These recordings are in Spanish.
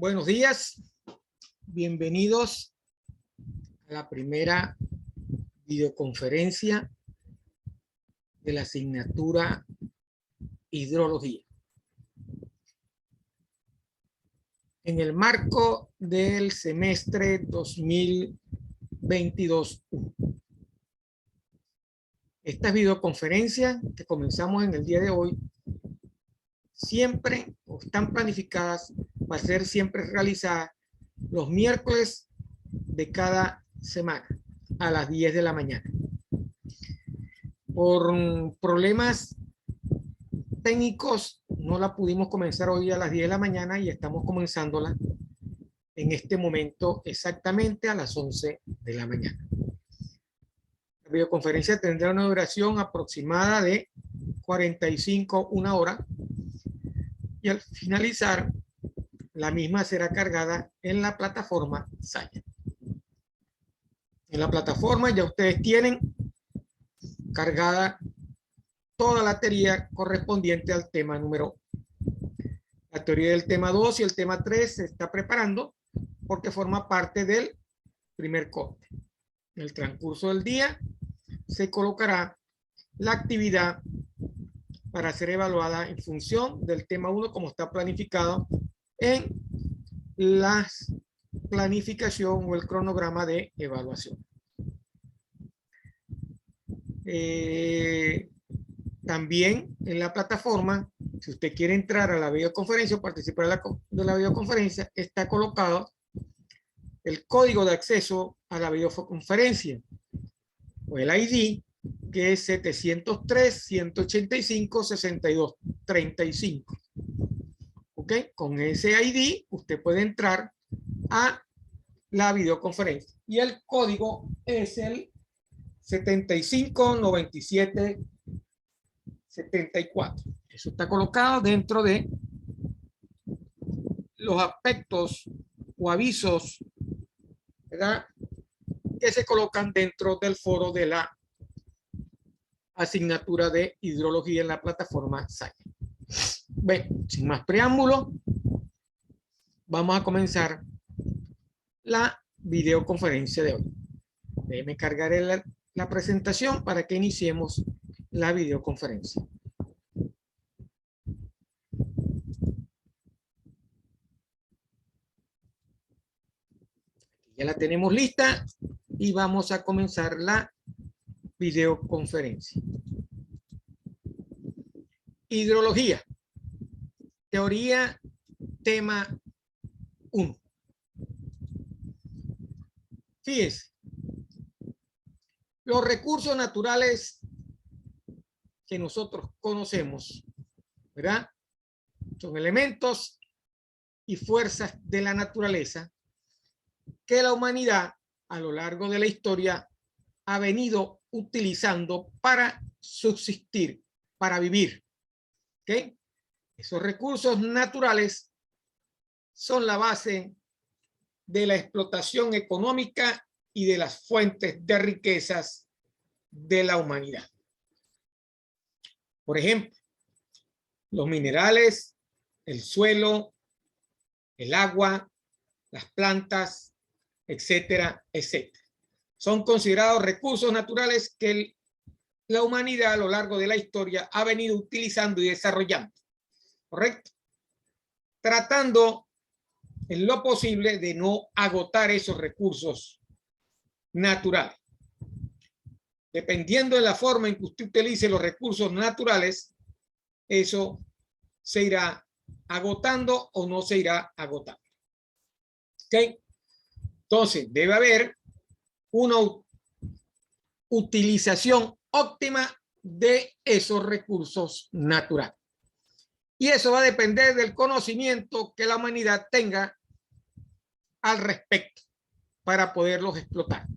Buenos días, bienvenidos a la primera videoconferencia de la asignatura Hidrología. En el marco del semestre 2022. Estas videoconferencias que comenzamos en el día de hoy siempre están planificadas para ser siempre realizadas los miércoles de cada semana a las 10 de la mañana. Por problemas técnicos no la pudimos comenzar hoy a las 10 de la mañana y estamos comenzándola en este momento exactamente a las 11 de la mañana. La videoconferencia tendrá una duración aproximada de 45 una hora y al finalizar la misma será cargada en la plataforma Saya. En la plataforma ya ustedes tienen cargada toda la teoría correspondiente al tema número 1. La teoría del tema 2 y el tema 3 se está preparando porque forma parte del primer corte. En el transcurso del día se colocará la actividad para ser evaluada en función del tema 1 como está planificado en la planificación o el cronograma de evaluación. También en la plataforma, si usted quiere entrar a la videoconferencia o participar de la videoconferencia, está colocado el código de acceso a la videoconferencia o el ID, que es 703-185-6235. ¿Ok? Con ese ID usted puede entrar a la videoconferencia y el código es el 759774. Eso está colocado dentro de los aspectos o avisos, ¿verdad?, que se colocan dentro del foro de la asignatura de hidrología en la plataforma Saya. Bueno, sin más preámbulo, vamos a comenzar la videoconferencia de hoy. Déjeme cargar la presentación para que iniciemos la videoconferencia. Ya la tenemos lista y vamos a comenzar la videoconferencia. Hidrología. Teoría, tema 1. Fíjense. Los recursos naturales que nosotros conocemos, ¿verdad?, son elementos y fuerzas de la naturaleza que la humanidad a lo largo de la historia ha venido utilizando para subsistir, para vivir. ¿Okay? Esos recursos naturales son la base de la explotación económica y de las fuentes de riquezas de la humanidad. Por ejemplo, los minerales, el suelo, el agua, las plantas, etcétera, etcétera. Son considerados recursos naturales que la humanidad a lo largo de la historia ha venido utilizando y desarrollando. ¿Correcto? Tratando en lo posible de no agotar esos recursos naturales. Dependiendo de la forma en que usted utilice los recursos naturales, eso se irá agotando o no se irá agotando. ¿Ok? Entonces, debe haber una utilización óptima de esos recursos naturales. Y eso va a depender del conocimiento que la humanidad tenga al respecto para poderlos explotar.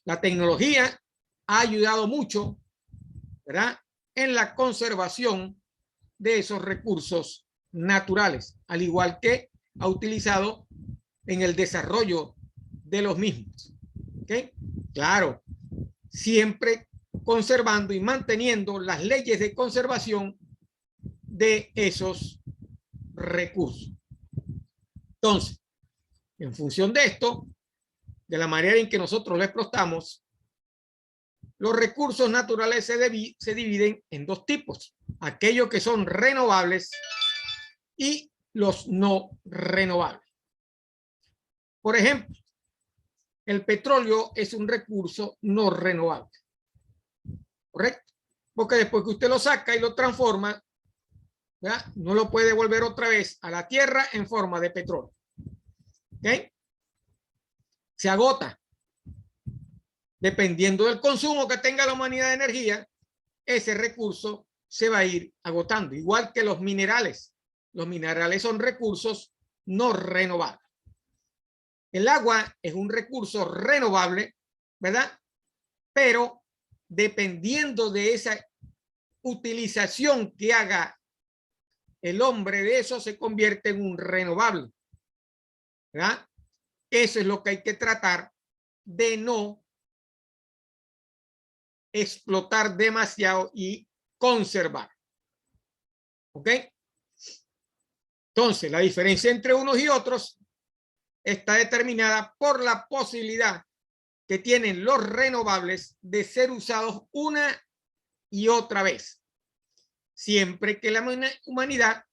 La tecnología ha ayudado mucho, ¿verdad?, en la conservación de esos recursos naturales, al igual que ha utilizado en el desarrollo de los mismos. ¿Okay? Claro, siempre conservando y manteniendo las leyes de conservación de esos recursos. Entonces, en función de esto, de la manera en que nosotros lo explotamos, los recursos naturales se dividen en dos tipos: aquellos que son renovables y los no renovables. Por ejemplo, el petróleo es un recurso no renovable, ¿correcto? Porque después que usted lo saca y lo transforma, ¿verdad?, no lo puede devolver otra vez a la tierra en forma de petróleo. ¿Okay? Se agota. Dependiendo del consumo que tenga la humanidad de energía, ese recurso se va a ir agotando, igual que los minerales. Los minerales son recursos no renovables. El agua es un recurso renovable, ¿verdad? Pero dependiendo de esa utilización que haga el hombre de eso, se convierte en un renovable, ¿verdad? Eso es lo que hay que tratar de no explotar demasiado y conservar. ¿Ok? Entonces, la diferencia entre unos y otros está determinada por la posibilidad que tienen los renovables de ser usados una y otra vez, siempre que la humanidad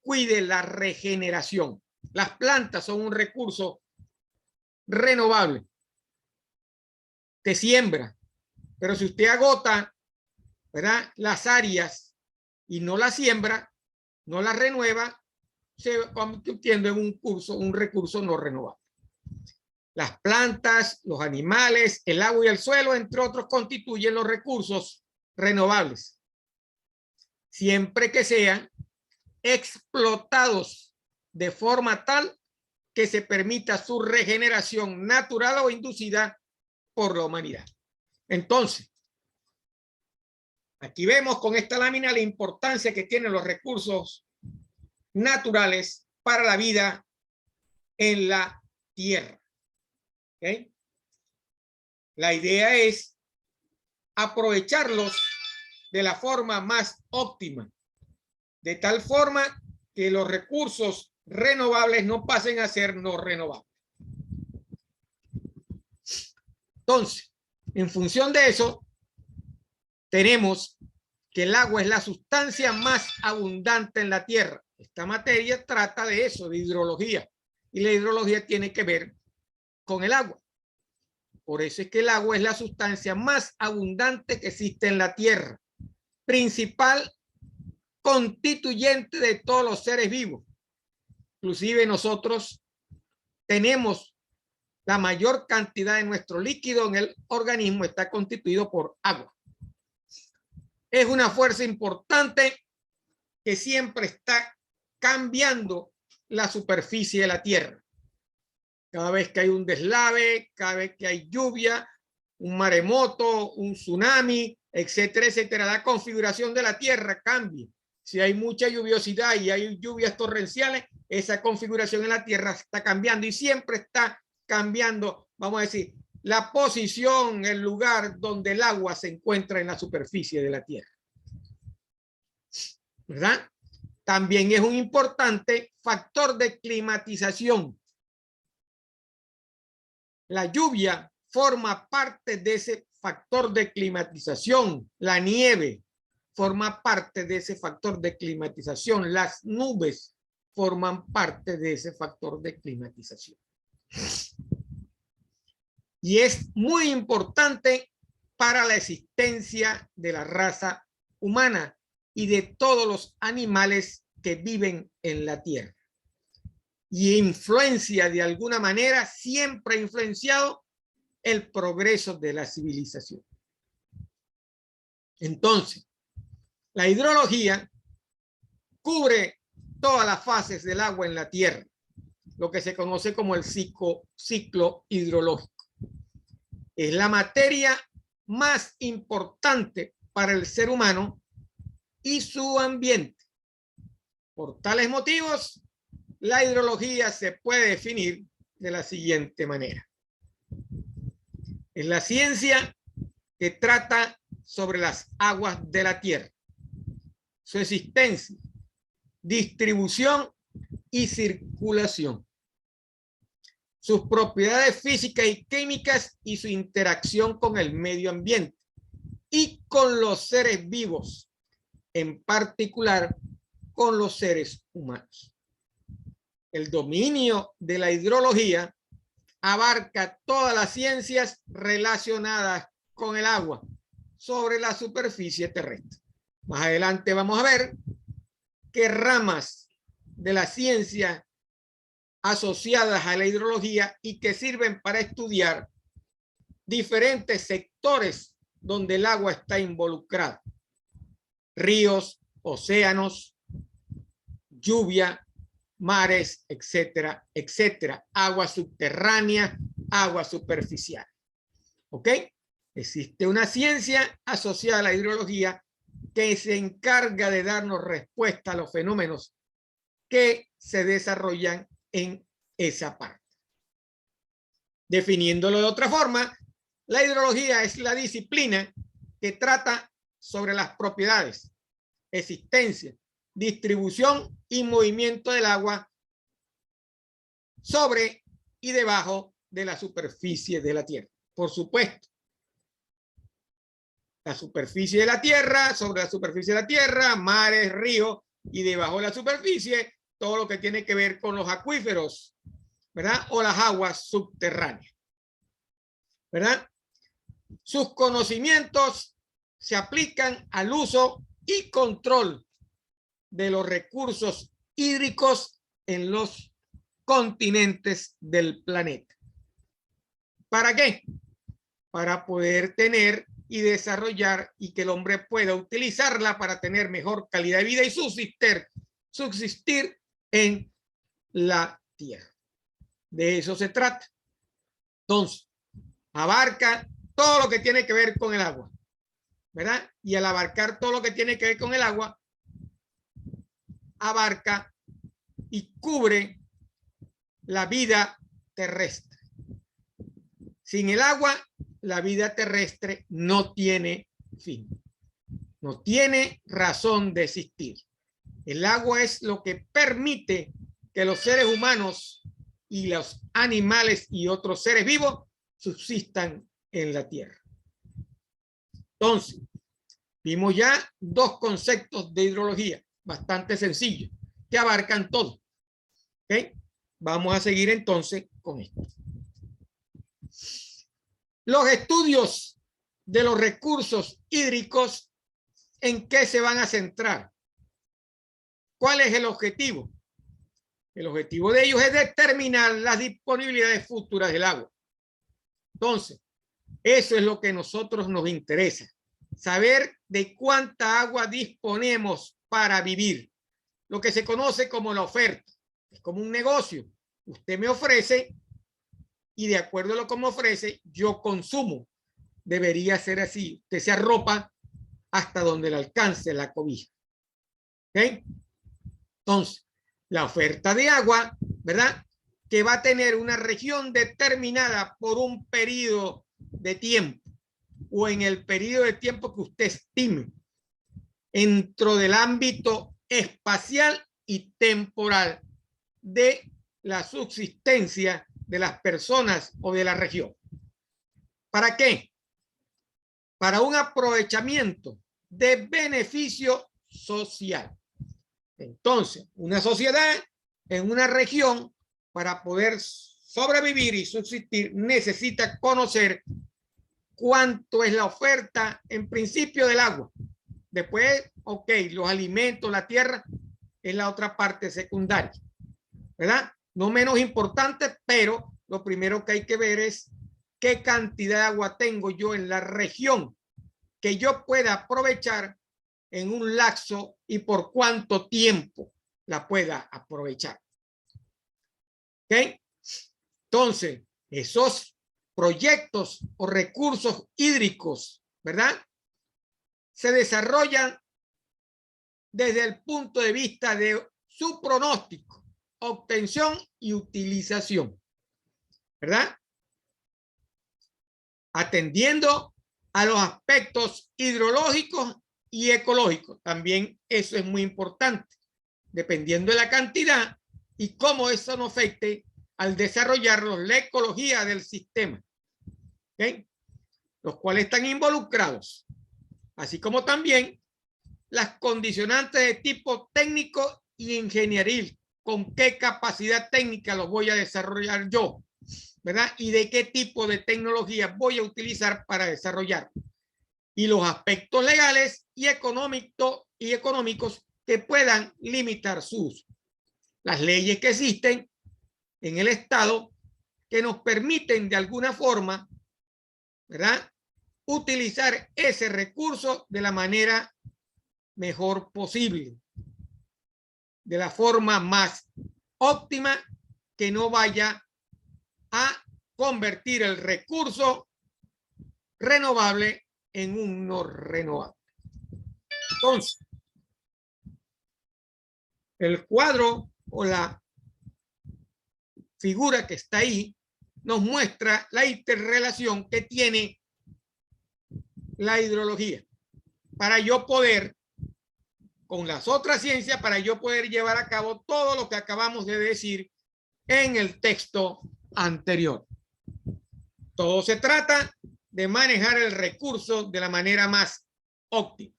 cuide la regeneración. Las plantas son un recurso renovable que siembra, pero si usted agota, ¿verdad?, las áreas y no las siembra, no las renueva, se va convirtiendo en un recurso no renovable. Las plantas, los animales, el agua y el suelo, entre otros, constituyen los recursos renovables, siempre que sean explotados de forma tal que se permita su regeneración natural o inducida por la humanidad. Entonces, aquí vemos con esta lámina la importancia que tienen los recursos naturales para la vida en la Tierra. ¿Okay? La idea es aprovecharlos de la forma más óptima, de tal forma que los recursos renovables no pasen a ser no renovables. Entonces, en función de eso, tenemos que el agua es la sustancia más abundante en la Tierra. Esta materia trata de eso, de hidrología, y la hidrología tiene que ver con el agua. Por eso es que el agua es la sustancia más abundante que existe en la Tierra, principal constituyente de todos los seres vivos. Inclusive nosotros tenemos la mayor cantidad de nuestro líquido en el organismo, está constituido por agua. Es una fuerza importante que siempre está cambiando la superficie de la Tierra. Cada vez que hay un deslave, cada vez que hay lluvia, un maremoto, un tsunami, etcétera, etcétera, la configuración de la Tierra cambia. Si hay mucha lluviosidad y hay lluvias torrenciales, esa configuración en la Tierra está cambiando y siempre está cambiando, vamos a decir, la posición, el lugar donde el agua se encuentra en la superficie de la Tierra. ¿Verdad? También es un importante factor de climatización. La lluvia forma parte de ese factor de climatización. La nieve forma parte de ese factor de climatización. Las nubes forman parte de ese factor de climatización. Y es muy importante para la existencia de la raza humana y de todos los animales que viven en la Tierra. Y influencia de alguna manera, siempre ha influenciado el progreso de la civilización. Entonces, la hidrología cubre todas las fases del agua en la Tierra, lo que se conoce como el ciclo hidrológico. Es la materia más importante para el ser humano y su ambiente. Por tales motivos, la hidrología se puede definir de la siguiente manera. Es la ciencia que trata sobre las aguas de la Tierra, su existencia, distribución y circulación. sus propiedades físicas y químicas y su interacción con el medio ambiente y con los seres vivos, en particular con los seres humanos. El dominio de la hidrología abarca todas las ciencias relacionadas con el agua sobre la superficie terrestre. Más adelante vamos a ver qué ramas de la ciencia asociadas a la hidrología y que sirven para estudiar diferentes sectores donde el agua está involucrada. Ríos, océanos, lluvia, mares, etcétera, etcétera. Agua subterránea, agua superficial. ¿Ok? Existe una ciencia asociada a la hidrología que se encarga de darnos respuesta a los fenómenos que se desarrollan en esa parte. Definiéndolo de otra forma, la hidrología es la disciplina que trata sobre las propiedades, existencia, distribución y movimiento del agua sobre y debajo de la superficie de la Tierra. Por supuesto, la superficie de la Tierra, sobre la superficie de la Tierra, mares, ríos y debajo de la superficie, todo lo que tiene que ver con los acuíferos, ¿verdad? O las aguas subterráneas, ¿verdad? Sus conocimientos se aplican al uso y control de los recursos hídricos en los continentes del planeta. ¿Para qué? Para poder tener y desarrollar y que el hombre pueda utilizarla para tener mejor calidad de vida y subsistir en la tierra. De eso se trata. Entonces, abarca todo lo que tiene que ver con el agua, ¿verdad? Y al abarcar todo lo que tiene que ver con el agua, abarca y cubre la vida terrestre. Sin el agua, la vida terrestre no tiene fin. No tiene razón de existir. El agua es lo que permite que los seres humanos y los animales y otros seres vivos subsistan en la tierra. Entonces, vimos ya dos conceptos de hidrología bastante sencillos que abarcan todo. ¿Okay? Vamos a seguir entonces con esto. Los estudios de los recursos hídricos, ¿en qué se van a centrar? ¿Cuál es el objetivo? El objetivo de ellos es determinar las disponibilidades futuras del agua. Entonces, eso es lo que a nosotros nos interesa. Saber de cuánta agua disponemos para vivir. Lo que se conoce como la oferta. Es como un negocio. Usted me ofrece y de acuerdo a lo que me ofrece, yo consumo. Debería ser así. Usted se arropa hasta donde le alcance la cobija. ¿Ok? Entonces, la oferta de agua, ¿verdad? Que va a tener una región determinada por un periodo de tiempo o en el periodo de tiempo que usted estime dentro del ámbito espacial y temporal de la subsistencia de las personas o de la región. ¿Para qué? Para un aprovechamiento de beneficio social. Entonces, una sociedad en una región, para poder sobrevivir y subsistir, necesita conocer cuánto es la oferta en principio del agua. Después, ok, los alimentos, la tierra, es la otra parte secundaria, ¿verdad? No menos importante, pero lo primero que hay que ver es qué cantidad de agua tengo yo en la región que yo pueda aprovechar en un lapso y por cuánto tiempo la pueda aprovechar. ¿Ok? Entonces, esos proyectos o recursos hídricos, ¿verdad? Se desarrollan desde el punto de vista de su pronóstico, obtención y utilización, ¿verdad? Atendiendo a los aspectos hidrológicos y ecológicos. También eso es muy importante, dependiendo de la cantidad y cómo eso no afecte al desarrollarlos la ecología del sistema, ¿okay? Los cuales están involucrados, así como también las condicionantes de tipo técnico y ingenieril, con qué capacidad técnica los voy a desarrollar yo, ¿verdad? Y de qué tipo de tecnología voy a utilizar para desarrollar. Y los aspectos legales y económicos que puedan limitar su uso. Las leyes que existen en el Estado que nos permiten de alguna forma, ¿verdad?, utilizar ese recurso de la manera mejor posible, de la forma más óptima, que no vaya a convertir el recurso renovable en un no renovable. Entonces, el cuadro o la figura que está ahí nos muestra la interrelación que tiene la hidrología para yo poder, con las otras ciencias, para yo poder llevar a cabo todo lo que acabamos de decir en el texto anterior. Todo se trata de manejar el recurso de la manera más óptima.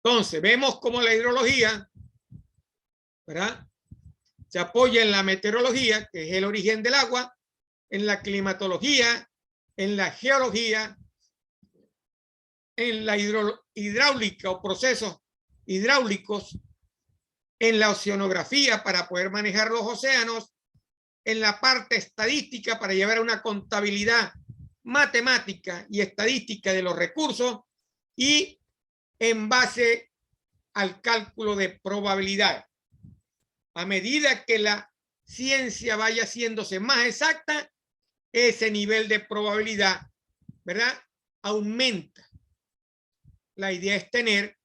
Entonces, vemos cómo la hidrología, ¿verdad?, se apoya en la meteorología, que es el origen del agua, en la climatología, en la geología, en la hidráulica o procesos hidráulicos, en la oceanografía para poder manejar los océanos, en la parte estadística para llevar a una contabilidad matemática y estadística de los recursos, y en base al cálculo de probabilidad. A medida que la ciencia vaya haciéndose más exacta, ese nivel de probabilidad, ¿verdad?, aumenta. La idea es tener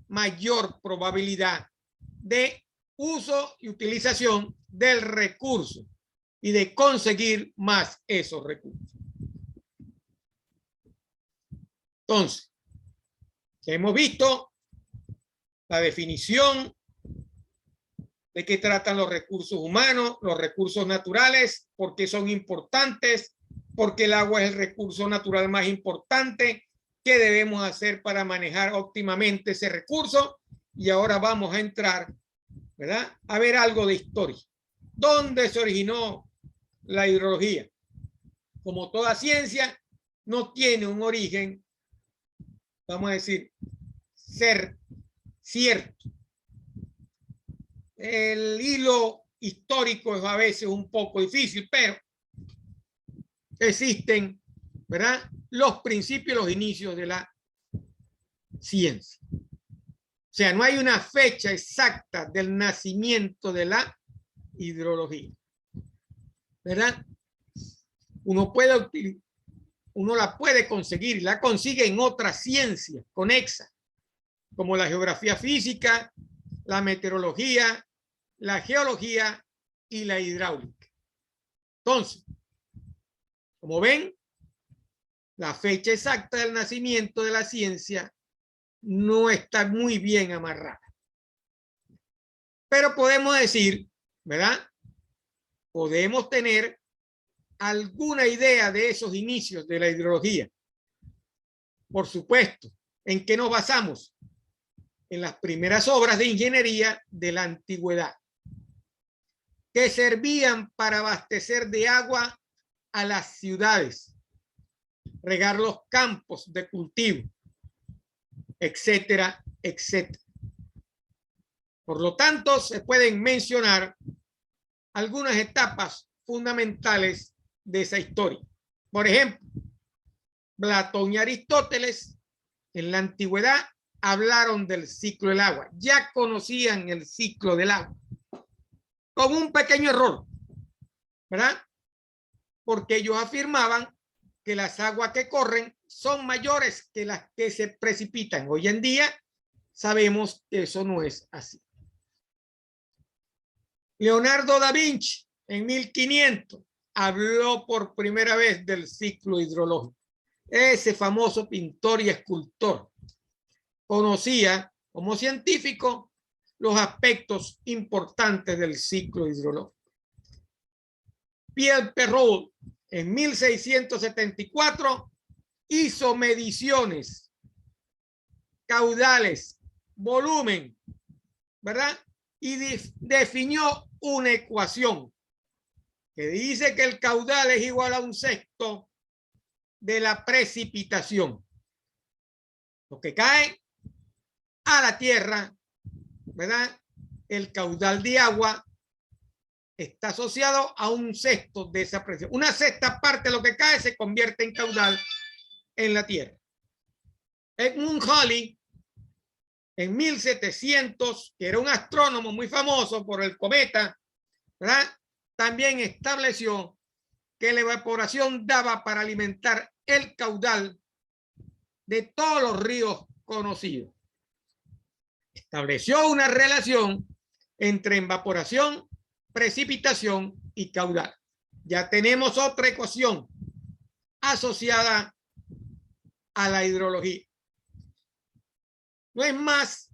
mayor probabilidad de uso y utilización del recurso y de conseguir más esos recursos. Entonces, hemos visto la definición de qué tratan los recursos humanos, los recursos naturales, por qué son importantes, por qué el agua es el recurso natural más importante, qué debemos hacer para manejar óptimamente ese recurso. Y ahora vamos a entrar, ¿verdad?, a ver algo de historia. ¿Dónde se originó la hidrología? Como toda ciencia, no tiene un origen, vamos a decir, ser cierto. El hilo histórico es a veces un poco difícil, pero existen, ¿verdad?, los principios, los inicios de la ciencia. O sea, no hay una fecha exacta del nacimiento de la hidrología, ¿verdad? Uno la puede conseguir, la consigue en otras ciencias conexas, como la geografía física, la meteorología, la geología y la hidráulica. Entonces, como ven, la fecha exacta del nacimiento de la ciencia no está muy bien amarrada. Pero podemos decir, ¿verdad?, podemos tener alguna idea de esos inicios de la hidrología. Por supuesto, ¿en qué nos basamos? En las primeras obras de ingeniería de la antigüedad, que servían para abastecer de agua a las ciudades, regar los campos de cultivo, etcétera, etcétera. Por lo tanto, se pueden mencionar algunas etapas fundamentales de esa historia. Por ejemplo, Platón y Aristóteles en la antigüedad hablaron del ciclo del agua. Ya conocían el ciclo del agua, con un pequeño error, ¿verdad?, porque ellos afirmaban que las aguas que corren son mayores que las que se precipitan. Hoy en día sabemos que eso no es así. Leonardo da Vinci en 1500 habló por primera vez del ciclo hidrológico. Ese famoso pintor y escultor conocía como científico los aspectos importantes del ciclo hidrológico. Pierre Perrault en 1674 hizo mediciones, caudales, volumen, ¿verdad? Y definió una ecuación que dice que el caudal es igual a un sexto de la precipitación. Lo que cae a la tierra, ¿verdad? El caudal de agua está asociado a un sexto de esa presión. Una sexta parte de lo que cae se convierte en caudal en la tierra. Edmund Halley, en 1700, que era un astrónomo muy famoso por el cometa, ¿verdad? También estableció que la evaporación daba para alimentar el caudal de todos los ríos conocidos. Estableció una relación entre evaporación, precipitación y caudal. Ya tenemos otra ecuación asociada a la hidrología. No es más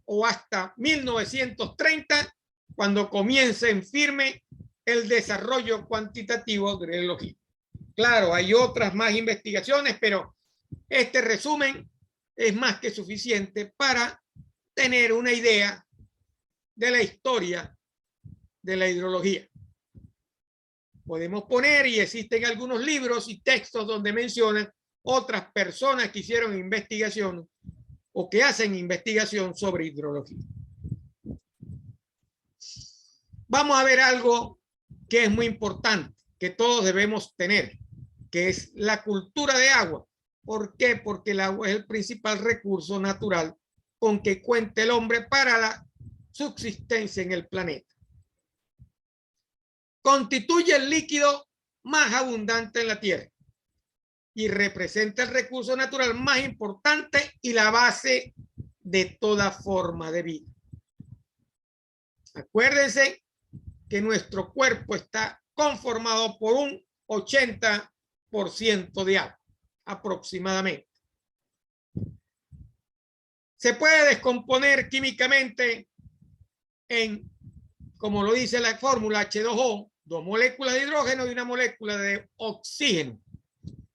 o hasta 1930 cuando comienza en firme el desarrollo cuantitativo de la hidrología. Claro, hay otras más investigaciones, pero este resumen es más que suficiente para tener una idea de la historia de la hidrología. Podemos poner, y existen algunos libros y textos donde mencionan otras personas que hicieron investigación o que hacen investigación sobre hidrología. Vamos a ver algo que es muy importante, que todos debemos tener, que es la cultura de agua. ¿Por qué? Porque el agua es el principal recurso natural con que cuenta el hombre para la subsistencia en el planeta. Constituye el líquido más abundante en la Tierra y representa el recurso natural más importante y la base de toda forma de vida. Acuérdense que nuestro cuerpo está conformado por un 80% de agua, aproximadamente. Se puede descomponer químicamente en, como lo dice la fórmula H2O, 2 moléculas de hidrógeno y una molécula de oxígeno.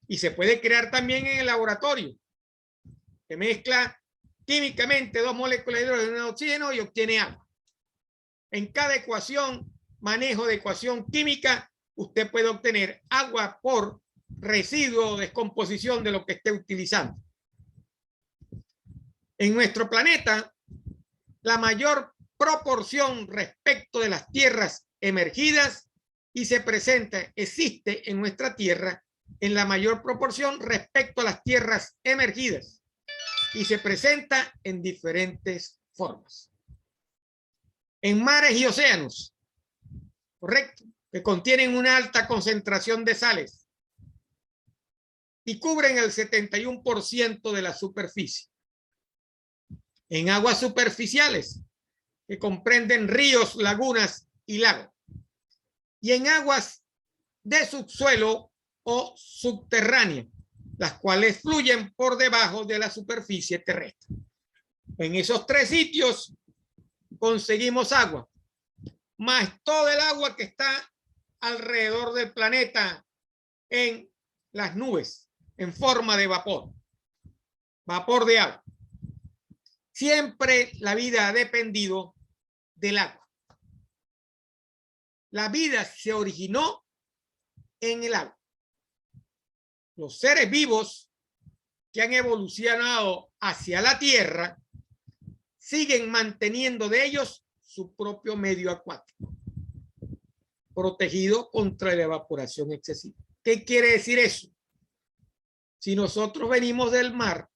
Y se puede crear también en el laboratorio. Se mezcla químicamente 2 moléculas de hidrógeno y una de oxígeno y obtiene agua. En cada ecuación, manejo de ecuación química, usted puede obtener agua por residuo o descomposición de lo que esté utilizando. En nuestro planeta, la mayor proporción respecto de las tierras emergidas y se presenta, existe en nuestra tierra en la mayor proporción respecto a las tierras emergidas y se presenta en diferentes formas. En mares y océanos, correcto, que contienen una alta concentración de sales y cubren el 71% de la superficie. En aguas superficiales, que comprenden ríos, lagunas y lagos. Y en aguas de subsuelo o subterránea, las cuales fluyen por debajo de la superficie terrestre. En esos 3 sitios conseguimos agua, más todo el agua que está alrededor del planeta en las nubes, en forma de vapor, vapor de agua. Siempre la vida ha dependido del agua. La vida se originó en el agua. Los seres vivos que han evolucionado hacia la Tierra siguen manteniendo de ellos su propio medio acuático, protegido contra la evaporación excesiva. ¿Qué quiere decir eso? Si nosotros venimos del mar,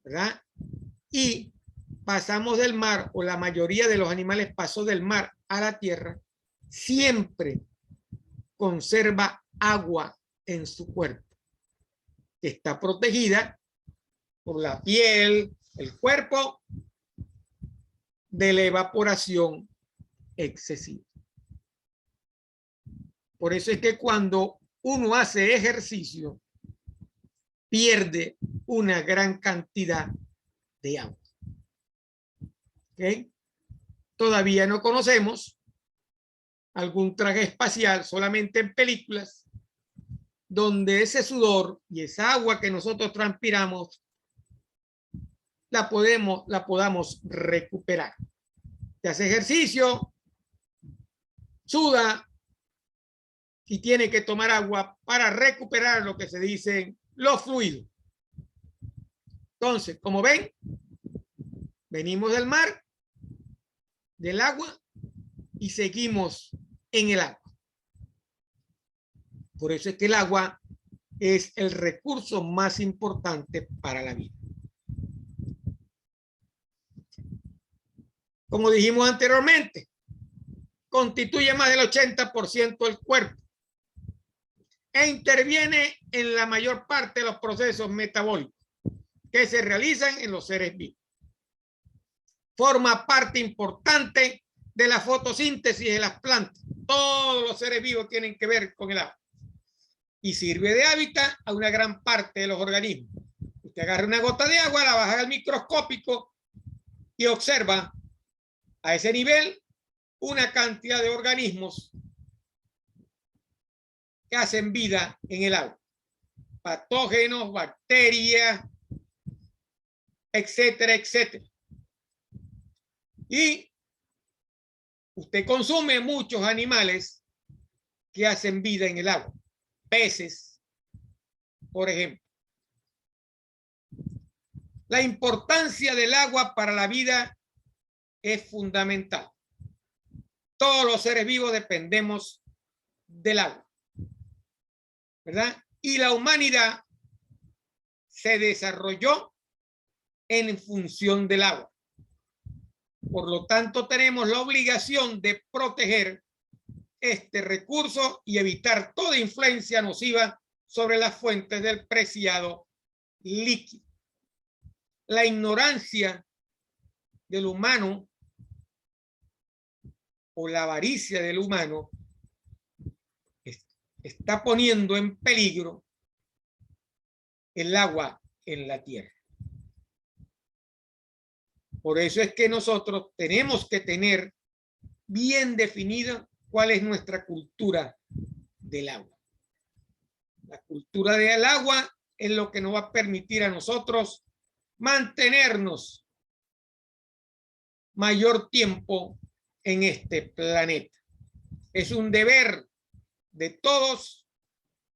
¿verdad? Y pasamos del mar, o la mayoría de los animales pasó del mar a la tierra, siempre conserva agua en su cuerpo, que está protegida por la piel, el cuerpo, de la evaporación excesiva. Por eso es que cuando uno hace ejercicio, pierde una gran cantidad de agua. ¿Okay? Todavía no conocemos algún traje espacial, solamente en películas, donde ese sudor y esa agua que nosotros transpiramos la podamos recuperar. Te hace ejercicio, suda y tiene que tomar agua para recuperar lo que se dicen los fluidos. Entonces, como ven, venimos del mar, del agua y seguimos en el agua. Por eso es que el agua es el recurso más importante para la vida. Como dijimos anteriormente, constituye más del 80% del cuerpo e interviene en la mayor parte de los procesos metabólicos que se realizan en los seres vivos. Forma parte importante de la fotosíntesis de las plantas. Todos los seres vivos tienen que ver con el agua. Y sirve de hábitat a una gran parte de los organismos. Usted agarra una gota de agua, la baja al microscópico y observa a ese nivel una cantidad de organismos que hacen vida en el agua. Patógenos, bacterias, etcétera, etcétera. Y usted consume muchos animales que hacen vida en el agua. Peces, por ejemplo. La importancia del agua para la vida es fundamental. Todos los seres vivos dependemos del agua, ¿verdad? Y la humanidad se desarrolló en función del agua. Por lo tanto, tenemos la obligación de proteger este recurso y evitar toda influencia nociva sobre las fuentes del preciado líquido. La ignorancia del humano o la avaricia del humano está poniendo en peligro el agua en la tierra. Por eso es que nosotros tenemos que tener bien definida cuál es nuestra cultura del agua. La cultura del agua es lo que nos va a permitir a nosotros mantenernos mayor tiempo en este planeta. Es un deber de todos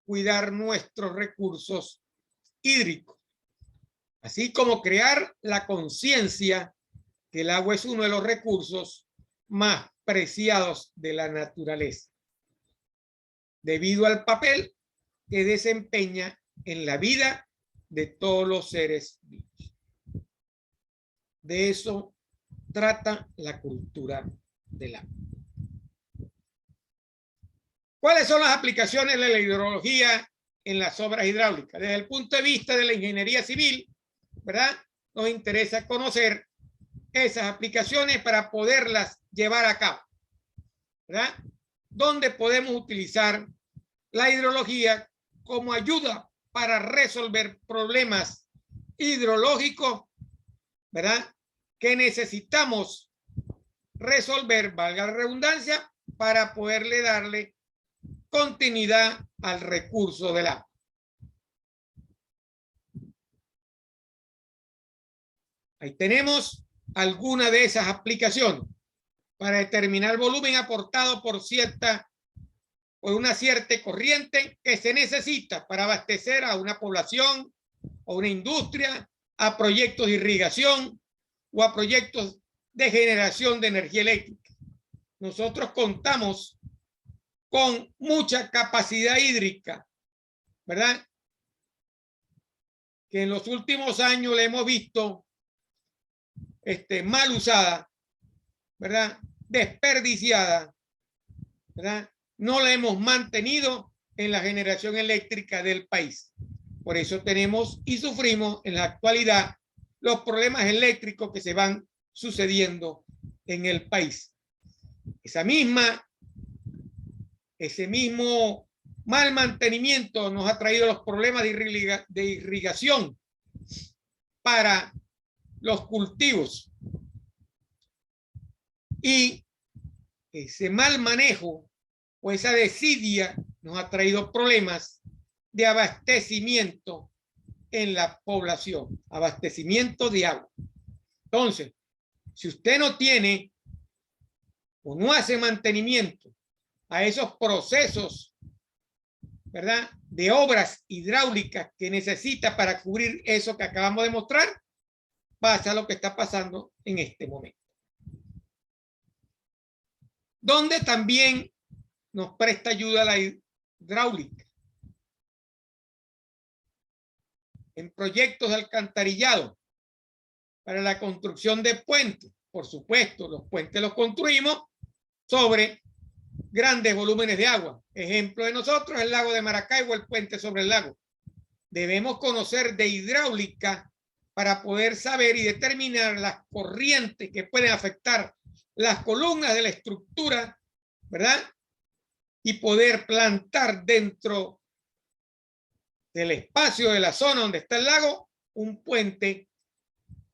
cuidar nuestros recursos hídricos, así como crear la conciencia que el agua es uno de los recursos más preciados de la naturaleza, debido al papel que desempeña en la vida de todos los seres vivos. De eso trata la cultura del agua. ¿Cuáles son las aplicaciones de la hidrología en las obras hidráulicas? Desde el punto de vista de la ingeniería civil, ¿verdad? Nos interesa conocer esas aplicaciones para poderlas llevar a cabo, ¿verdad? Donde podemos utilizar la hidrología como ayuda para resolver problemas hidrológicos, ¿verdad? Que necesitamos resolver, valga la redundancia, para poderle darle continuidad al recurso del agua. Ahí tenemos alguna de esas aplicaciones para determinar el volumen aportado por una cierta corriente que se necesita para abastecer a una población o una industria, a proyectos de irrigación o a proyectos de generación de energía eléctrica. Nosotros contamos con mucha capacidad hídrica, ¿verdad? Que en los últimos años le hemos visto mal usada, ¿verdad? Desperdiciada, ¿verdad? No la hemos mantenido en la generación eléctrica del país. Por eso tenemos y sufrimos en la actualidad los problemas eléctricos que se van sucediendo en el país. Ese mismo mal mantenimiento nos ha traído los problemas de irrigación para los cultivos. Y ese mal manejo o esa desidia nos ha traído problemas de abastecimiento en la población, abastecimiento de agua. Entonces, si usted no tiene o no hace mantenimiento a esos procesos, ¿verdad?, de obras hidráulicas que necesita para cubrir eso que acabamos de mostrar, pasa lo que está pasando en este momento. Donde también nos presta ayuda la hidráulica. En proyectos de alcantarillado para la construcción de puentes. Por supuesto, los puentes los construimos sobre grandes volúmenes de agua. Ejemplo de nosotros, el lago de Maracaibo, el puente sobre el lago. Debemos conocer de hidráulica para poder saber y determinar las corrientes que pueden afectar las columnas de la estructura, ¿verdad? Y poder plantar dentro del espacio de la zona donde está el lago un puente,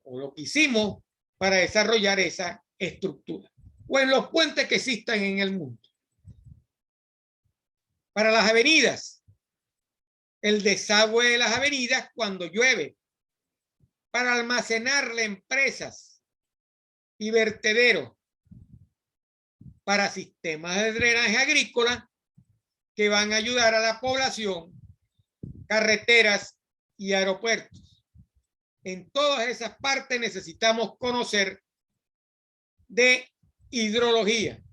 o lo que hicimos para desarrollar esa estructura, o en los puentes que existan en el mundo. Para las avenidas, el desagüe de las avenidas cuando llueve, para almacenar empresas y vertederos, para sistemas de drenaje agrícola que van a ayudar a la población, carreteras y aeropuertos. En todas esas partes necesitamos conocer de hidrología.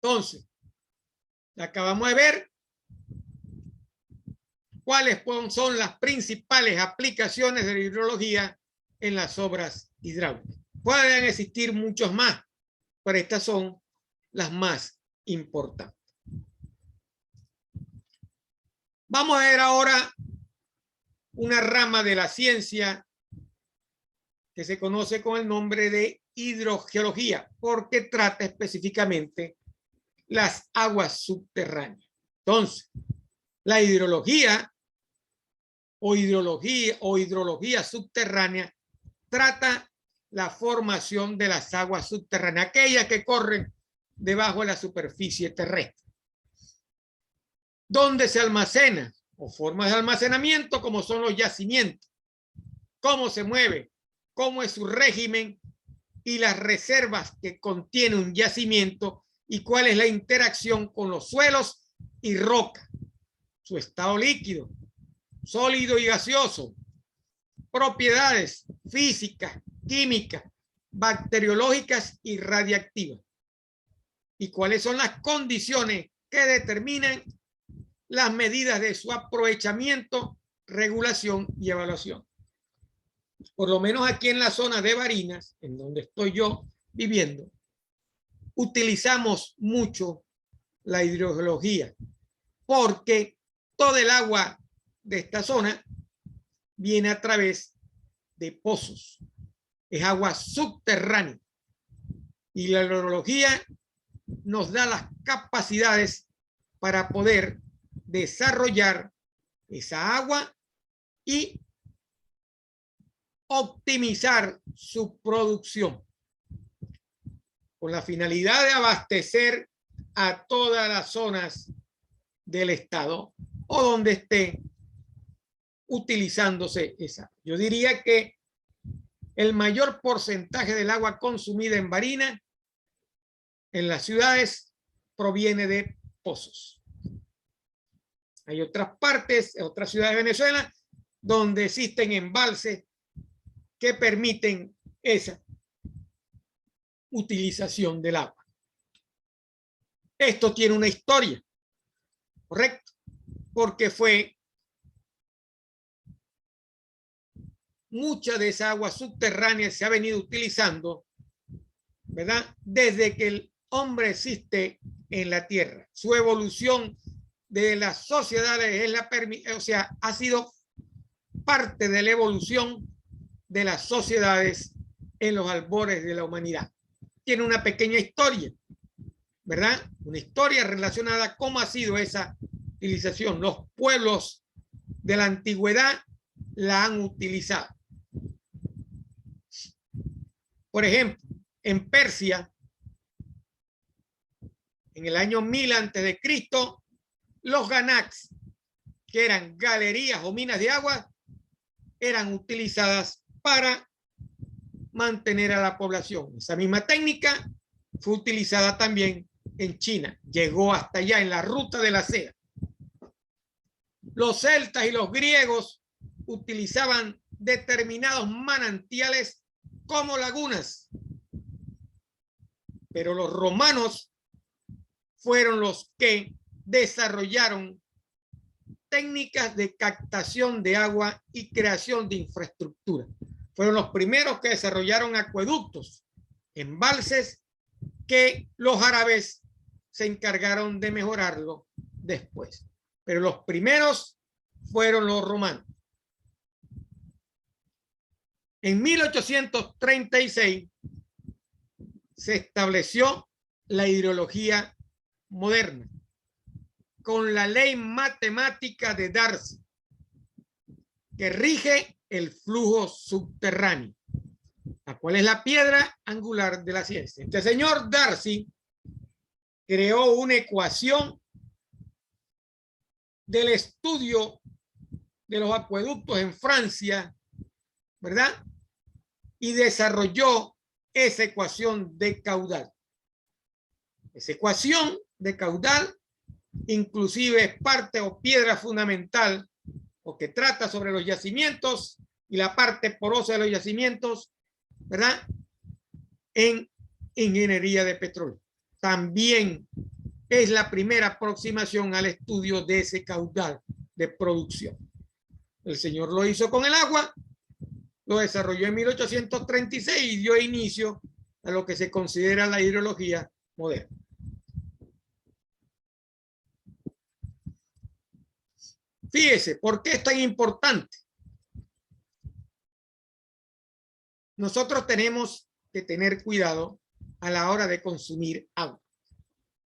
Entonces, acabamos de ver cuáles son las principales aplicaciones de la hidrología en las obras hidráulicas. Pueden existir muchos más, pero estas son las más importantes. Vamos a ver ahora una rama de la ciencia que se conoce con el nombre de hidrogeología, porque trata específicamente las aguas subterráneas. Entonces, la hidrología o hidrología subterránea trata la formación de las aguas subterráneas, aquellas que corren debajo de la superficie terrestre, donde se almacena o formas de almacenamiento como son los yacimientos, cómo se mueve, cómo es su régimen y las reservas que contiene un yacimiento y cuál es la interacción con los suelos y roca, su estado líquido, sólido y gaseoso, propiedades físicas, químicas, bacteriológicas y radiactivas, y cuáles son las condiciones que determinan las medidas de su aprovechamiento, regulación y evaluación. Por lo menos aquí en la zona de Barinas, en donde estoy yo viviendo, utilizamos mucho la hidrogeología porque todo el agua de esta zona viene a través de pozos. Es agua subterránea. Y la hidrología nos da las capacidades para poder desarrollar esa agua y optimizar su producción con la finalidad de abastecer a todas las zonas del estado o donde esté utilizándose esa. Yo diría que el mayor porcentaje del agua consumida en Barinas, en las ciudades, proviene de pozos. Hay otras partes, otras ciudades de Venezuela, donde existen embalses que permiten esa utilización del agua. Esto tiene una historia, ¿correcto? Porque fue mucha de esa agua subterránea se ha venido utilizando, ¿verdad? Desde que el hombre existe en la Tierra. Su evolución de las sociedades ha sido parte de la evolución de las sociedades en los albores de la humanidad. Tiene una pequeña historia, ¿verdad? Una historia relacionada a cómo ha sido esa utilización. Los pueblos de la antigüedad la han utilizado. Por ejemplo, en Persia, en el año 1000 a.C., los ganaks, que eran galerías o minas de agua, eran utilizadas para mantener a la población. Esa misma técnica fue utilizada también en China. Llegó hasta allá en la ruta de la seda. Los celtas y los griegos utilizaban determinados manantiales como lagunas. Pero los romanos fueron los que desarrollaron técnicas de captación de agua y creación de infraestructura. Fueron los primeros que desarrollaron acueductos, embalses, que los árabes se encargaron de mejorarlo después. Pero los primeros fueron los romanos. En 1836 se estableció la hidrología moderna con la ley matemática de Darcy, que rige el flujo subterráneo, la cual es la piedra angular de la ciencia. Este señor Darcy creó una ecuación del estudio de los acueductos en Francia, ¿verdad? Y desarrolló esa ecuación de caudal. Esa ecuación de caudal inclusive es parte o piedra fundamental, o que trata sobre los yacimientos y la parte porosa de los yacimientos, ¿verdad? En ingeniería de petróleo. También es la primera aproximación al estudio de ese caudal de producción. El señor lo hizo con el agua, lo desarrolló en 1836 y dio inicio a lo que se considera la hidrología moderna. Fíjese, ¿por qué es tan importante? Nosotros tenemos que tener cuidado a la hora de consumir agua.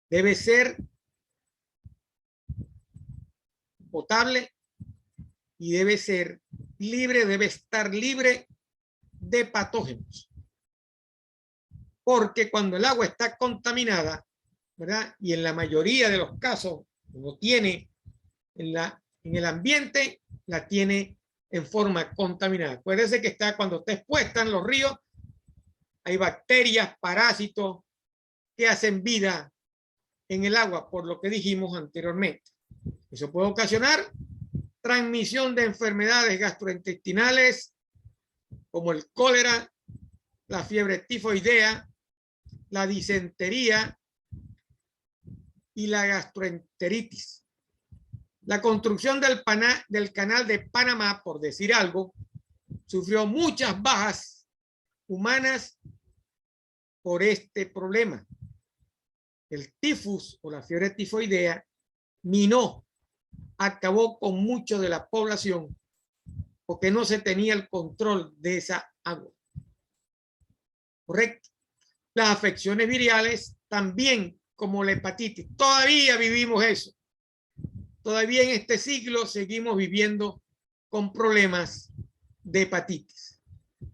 Debe ser potable y debe ser libre, debe estar libre de patógenos. Porque cuando el agua está contaminada, ¿verdad? Y en la mayoría de los casos lo tiene en el ambiente, la tiene en forma contaminada. Acuérdense que cuando está expuesta en los ríos, hay bacterias, parásitos que hacen vida en el agua, por lo que dijimos anteriormente. Eso puede ocasionar transmisión de enfermedades gastrointestinales como el cólera, la fiebre tifoidea, la disentería y la gastroenteritis. La construcción del canal de Panamá, por decir algo, sufrió muchas bajas humanas por este problema. El tifus o la fiebre tifoidea minó, acabó con mucho de la población porque no se tenía el control de esa agua. Correcto. Las afecciones virales también, como la hepatitis. Todavía vivimos eso. Todavía en este siglo seguimos viviendo con problemas de hepatitis.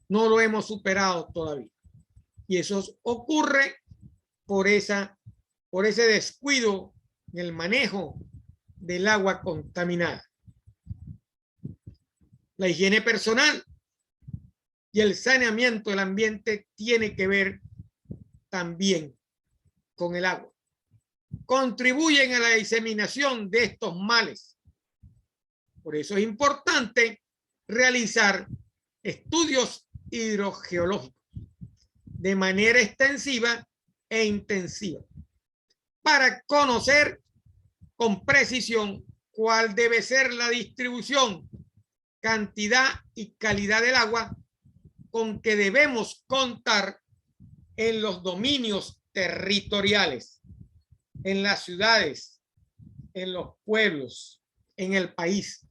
No lo hemos superado todavía. Y eso ocurre por ese descuido en el manejo del agua contaminada. La higiene personal y el saneamiento del ambiente tiene que ver también con el agua. Contribuyen a la diseminación de estos males. Por eso es importante realizar estudios hidrogeológicos de manera extensiva e intensiva para conocer con precisión cuál debe ser la distribución, cantidad y calidad del agua con que debemos contar en los dominios territoriales, en las ciudades, en los pueblos, en el país,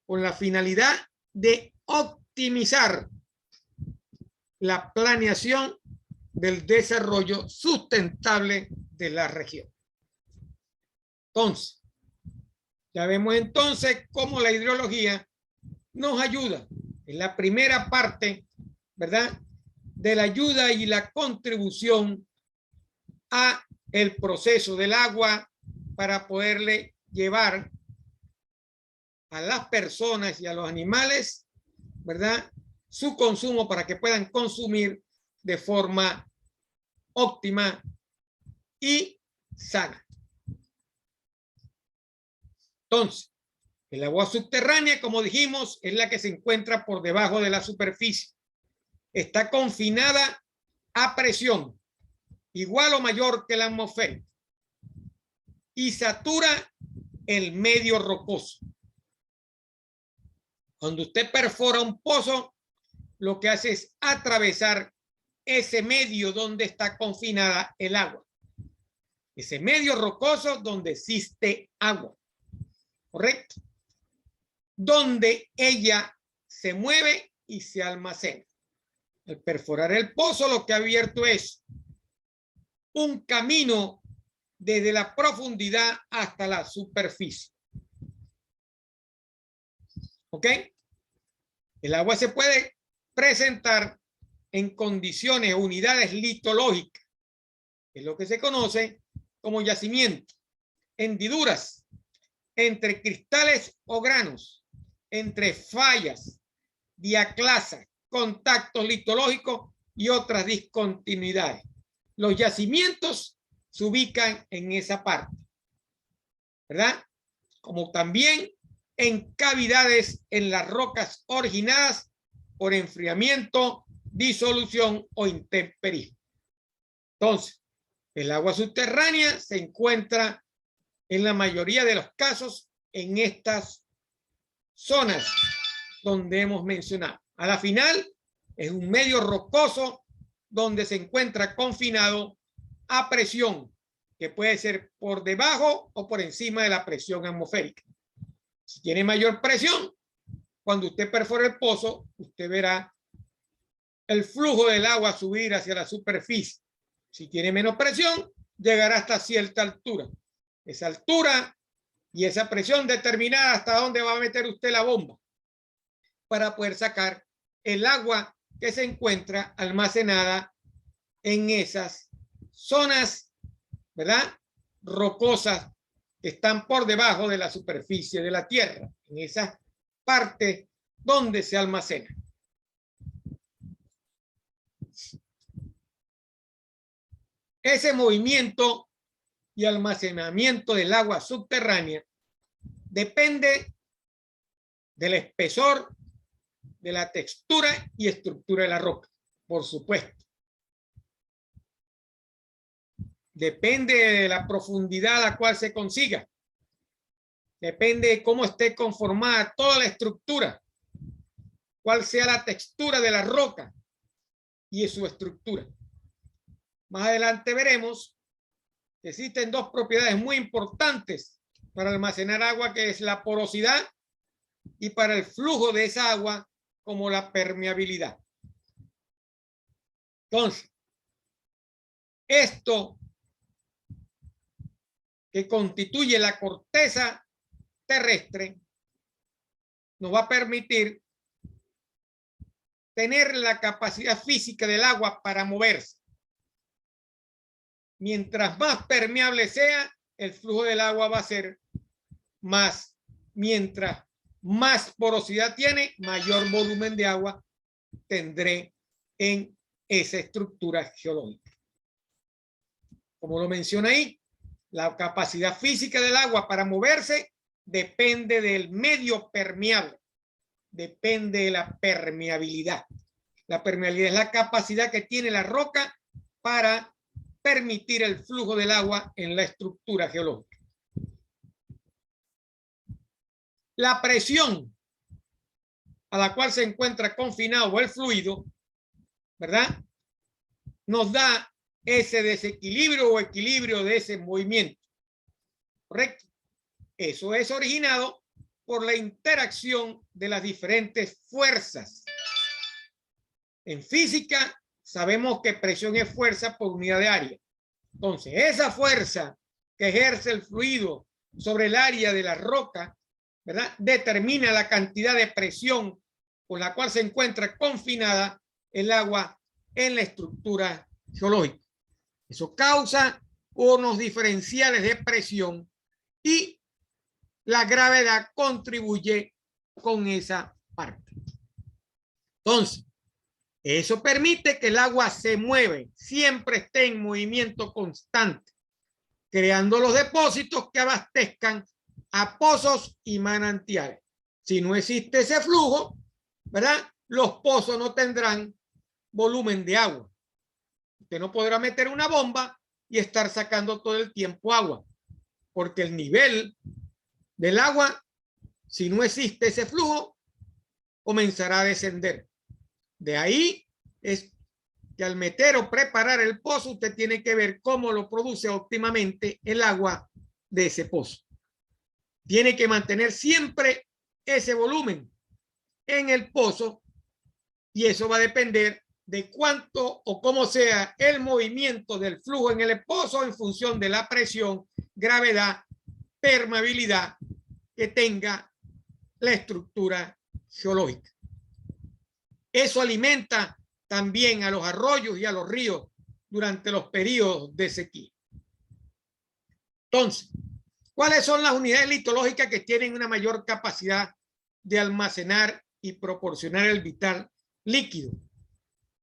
con la finalidad de optimizar la planeación del desarrollo sustentable de la región. Entonces, ya vemos entonces cómo la hidrología nos ayuda en la primera parte, ¿verdad? de la ayuda y la contribución a el proceso del agua para poderle llevar a las personas y a los animales, ¿verdad?, su consumo para que puedan consumir de forma óptima y sana. Entonces, el agua subterránea, como dijimos, es la que se encuentra por debajo de la superficie. Está confinada a presión igual o mayor que la atmosférica y satura el medio rocoso. Cuando usted perfora un pozo, lo que hace es atravesar ese medio donde está confinada el agua. Ese medio rocoso donde existe agua. ¿Correcto? Donde ella se mueve y se almacena. Al perforar el pozo, lo que ha abierto es un camino desde la profundidad hasta la superficie. ¿Ok? El agua se puede presentar en condiciones o unidades litológicas, que es lo que se conoce como yacimiento, hendiduras, entre cristales o granos, entre fallas, diaclasas, contactos litológicos y otras discontinuidades. Los yacimientos se ubican en esa parte, ¿verdad? Como también en cavidades en las rocas originadas por enfriamiento, disolución o intemperie. Entonces, el agua subterránea se encuentra en la mayoría de los casos en estas zonas donde hemos mencionado. A la final es un medio rocoso donde se encuentra confinado a presión, que puede ser por debajo o por encima de la presión atmosférica. Si tiene mayor presión, cuando usted perfora el pozo, usted verá el flujo del agua subir hacia la superficie. Si tiene menos presión, llegará hasta cierta altura. Esa altura y esa presión determinará hasta dónde va a meter usted la bomba para poder sacar el agua que se encuentra almacenada en esas zonas, ¿verdad?, rocosas que están por debajo de la superficie de la tierra, en esas partes donde se almacena. Ese movimiento y almacenamiento del agua subterránea depende del espesor, de la textura y estructura de la roca, por supuesto. Depende de la profundidad a la cual se consiga. Depende de cómo esté conformada toda la estructura, cuál sea la textura de la roca y su estructura. Más adelante veremos que existen dos propiedades muy importantes para almacenar agua, que es la porosidad y para el flujo de esa agua, como la permeabilidad. Entonces, esto que constituye la corteza terrestre nos va a permitir tener la capacidad física del agua para moverse. Mientras más permeable sea, el flujo del agua va a ser más. Mientras más porosidad tiene, mayor volumen de agua tendré en esa estructura geológica. Como lo menciona ahí, la capacidad física del agua para moverse depende del medio permeable, depende de la permeabilidad. La permeabilidad es la capacidad que tiene la roca para permitir el flujo del agua en la estructura geológica. La presión a la cual se encuentra confinado el fluido, ¿verdad?, nos da ese desequilibrio o equilibrio de ese movimiento. ¿Correcto? Eso es originado por la interacción de las diferentes fuerzas. En física sabemos que presión es fuerza por unidad de área. Entonces, esa fuerza que ejerce el fluido sobre el área de la roca, ¿verdad?, determina la cantidad de presión con la cual se encuentra confinada el agua en la estructura geológica. Eso causa unos diferenciales de presión y la gravedad contribuye con esa parte. Entonces, eso permite que el agua se mueve, siempre esté en movimiento constante, creando los depósitos que abastezcan a pozos y manantiales. Si no existe ese flujo, ¿verdad? Los pozos no tendrán volumen de agua. Usted no podrá meter una bomba y estar sacando todo el tiempo agua, porque el nivel del agua, si no existe ese flujo, comenzará a descender. De ahí es que al meter o preparar el pozo, usted tiene que ver cómo lo produce óptimamente el agua de ese pozo. Tiene que mantener siempre ese volumen en el pozo y eso va a depender de cuánto o cómo sea el movimiento del flujo en el pozo en función de la presión, gravedad, permeabilidad que tenga la estructura geológica. Eso alimenta también a los arroyos y a los ríos durante los periodos de sequía. Entonces, ¿cuáles son las unidades litológicas que tienen una mayor capacidad de almacenar y proporcionar el vital líquido?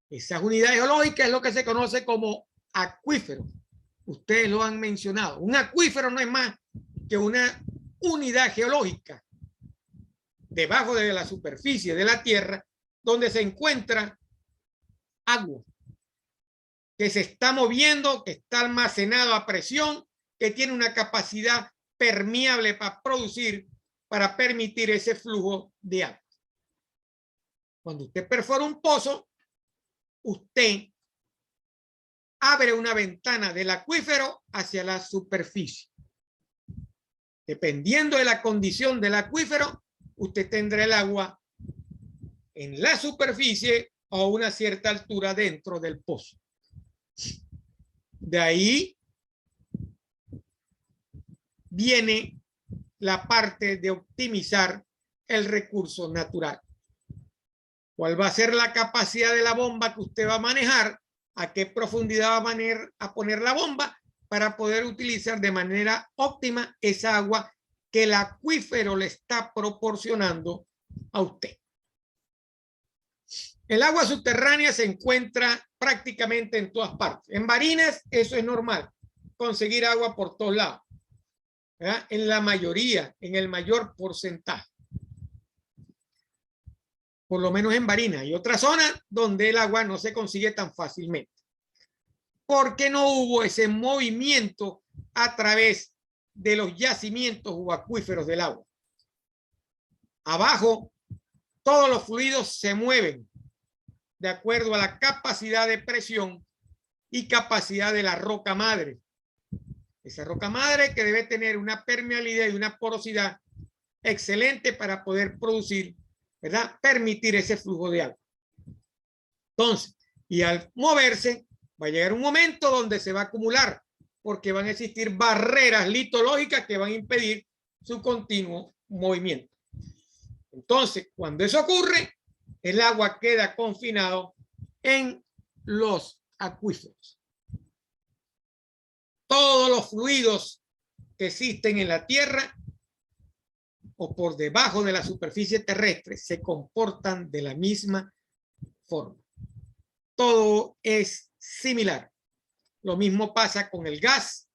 Esas unidades geológicas es lo que se conoce como acuífero. Ustedes lo han mencionado. Un acuífero no es más que una unidad geológica debajo de la superficie de la tierra donde se encuentra agua que se está moviendo, que está almacenado a presión, que tiene una capacidad permeable para producir, para permitir ese flujo de agua. Cuando usted perfora un pozo, usted abre una ventana del acuífero hacia la superficie. Dependiendo de la condición del acuífero, usted tendrá el agua en la superficie o a una cierta altura dentro del pozo. De ahí viene la parte de optimizar el recurso natural. ¿Cuál va a ser la capacidad de la bomba que usted va a manejar? ¿A qué profundidad va a poner la bomba para poder utilizar de manera óptima esa agua que el acuífero le está proporcionando a usted? El agua subterránea se encuentra prácticamente en todas partes. En Barinas eso es normal, conseguir agua por todos lados, ¿verdad? En la mayoría, en el mayor porcentaje. Por lo menos en Barinas. Hay otras zonas donde el agua no se consigue tan fácilmente. Porque no hubo ese movimiento a través de los yacimientos o acuíferos del agua. Abajo, todos los fluidos se mueven de acuerdo a la capacidad de presión y capacidad de la roca madre. Esa roca madre que debe tener una permeabilidad y una porosidad excelente para poder producir, ¿verdad? Permitir ese flujo de agua. Entonces, y al moverse, va a llegar un momento donde se va a acumular, porque van a existir barreras litológicas que van a impedir su continuo movimiento. Entonces, cuando eso ocurre, el agua queda confinado en los acuíferos. Todos los fluidos que existen en la Tierra o por debajo de la superficie terrestre se comportan de la misma forma. Todo es similar. Lo mismo pasa con el gas,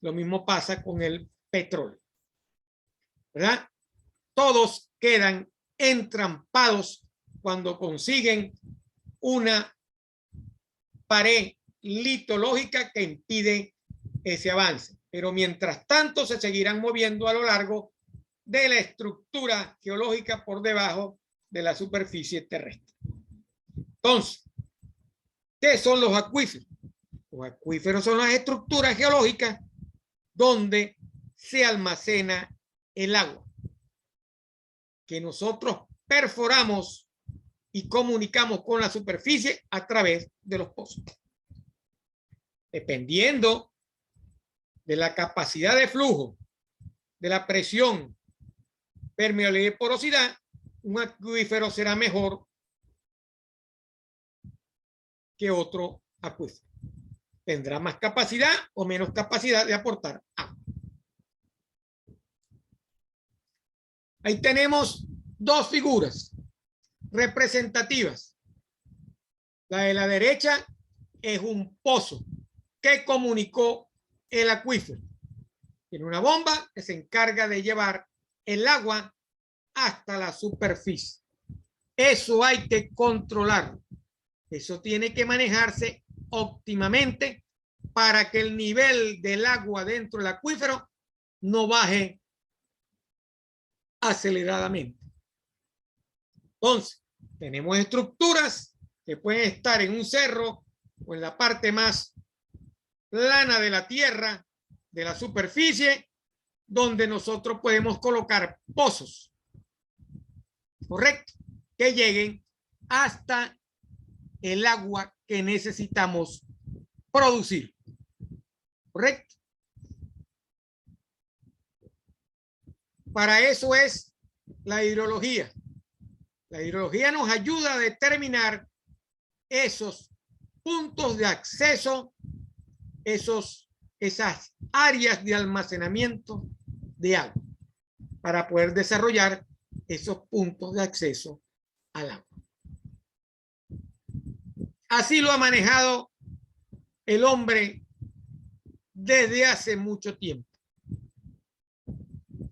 lo mismo pasa con el petróleo, ¿verdad? Todos quedan entrampados cuando consiguen una pared litológica que impide ese avance. Pero mientras tanto se seguirán moviendo a lo largo de la estructura geológica por debajo de la superficie terrestre. Entonces, ¿qué son los acuíferos? Los acuíferos son las estructuras geológicas donde se almacena el agua que nosotros perforamos y comunicamos con la superficie a través de los pozos. Dependiendo de la capacidad de flujo, de la presión, permeabilidad y porosidad, un acuífero será mejor que otro acuífero. Tendrá más capacidad o menos capacidad de aportar agua. Ahí tenemos dos figuras representativas. La de la derecha es un pozo que comunicó el acuífero. Tiene una bomba que se encarga de llevar el agua hasta la superficie. Eso hay que controlarlo. Eso tiene que manejarse óptimamente para que el nivel del agua dentro del acuífero no baje aceleradamente. Entonces, tenemos estructuras que pueden estar en un cerro o en la parte más plana de la tierra, de la superficie, donde nosotros podemos colocar pozos, correcto, que lleguen hasta el agua que necesitamos producir, correcto. Para eso es la hidrología. La hidrología nos ayuda a determinar esos puntos de acceso, esas áreas de almacenamiento de agua, para poder desarrollar esos puntos de acceso al agua. Así lo ha manejado el hombre desde hace mucho tiempo.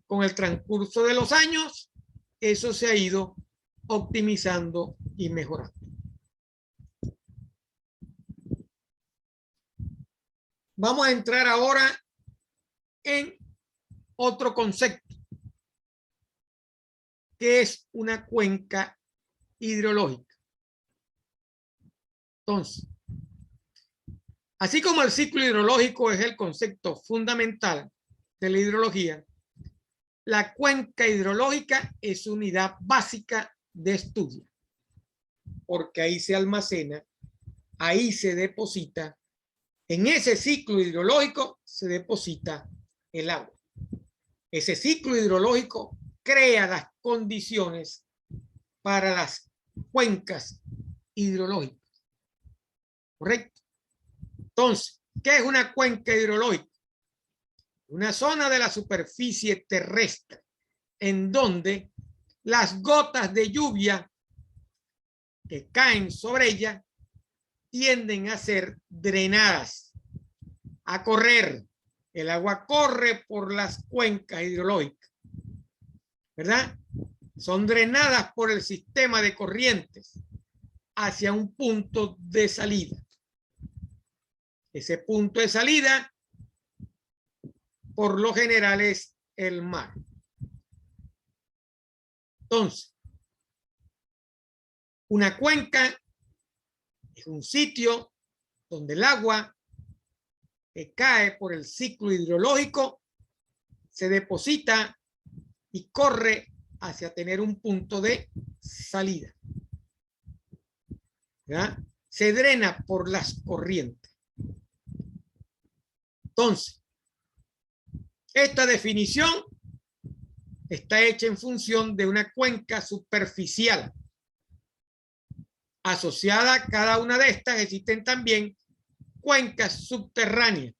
Con el transcurso de los años, eso se ha ido optimizando y mejorando. Vamos a entrar ahora en otro concepto, que es una cuenca hidrológica. Entonces, así como el ciclo hidrológico es el concepto fundamental de la hidrología, la cuenca hidrológica es unidad básica de estudio, porque ahí se almacena, ahí se deposita, en ese ciclo hidrológico se deposita el agua. Ese ciclo hidrológico crea las condiciones para las cuencas hidrológicas. ¿Correcto? Entonces, ¿qué es una cuenca hidrológica? Una zona de la superficie terrestre en donde las gotas de lluvia que caen sobre ella tienden a ser drenadas, a correr. El agua corre por las cuencas hidrológicas, ¿verdad? Son drenadas por el sistema de corrientes hacia un punto de salida. Ese punto de salida, por lo general, es el mar. Entonces, una cuenca es un sitio donde el agua que cae por el ciclo hidrológico se deposita y corre hacia tener un punto de salida, ¿verdad? Se drena por las corrientes. Entonces, esta definición está hecha en función de una cuenca superficial. Asociada a cada una de estas existen también cuencas subterráneas,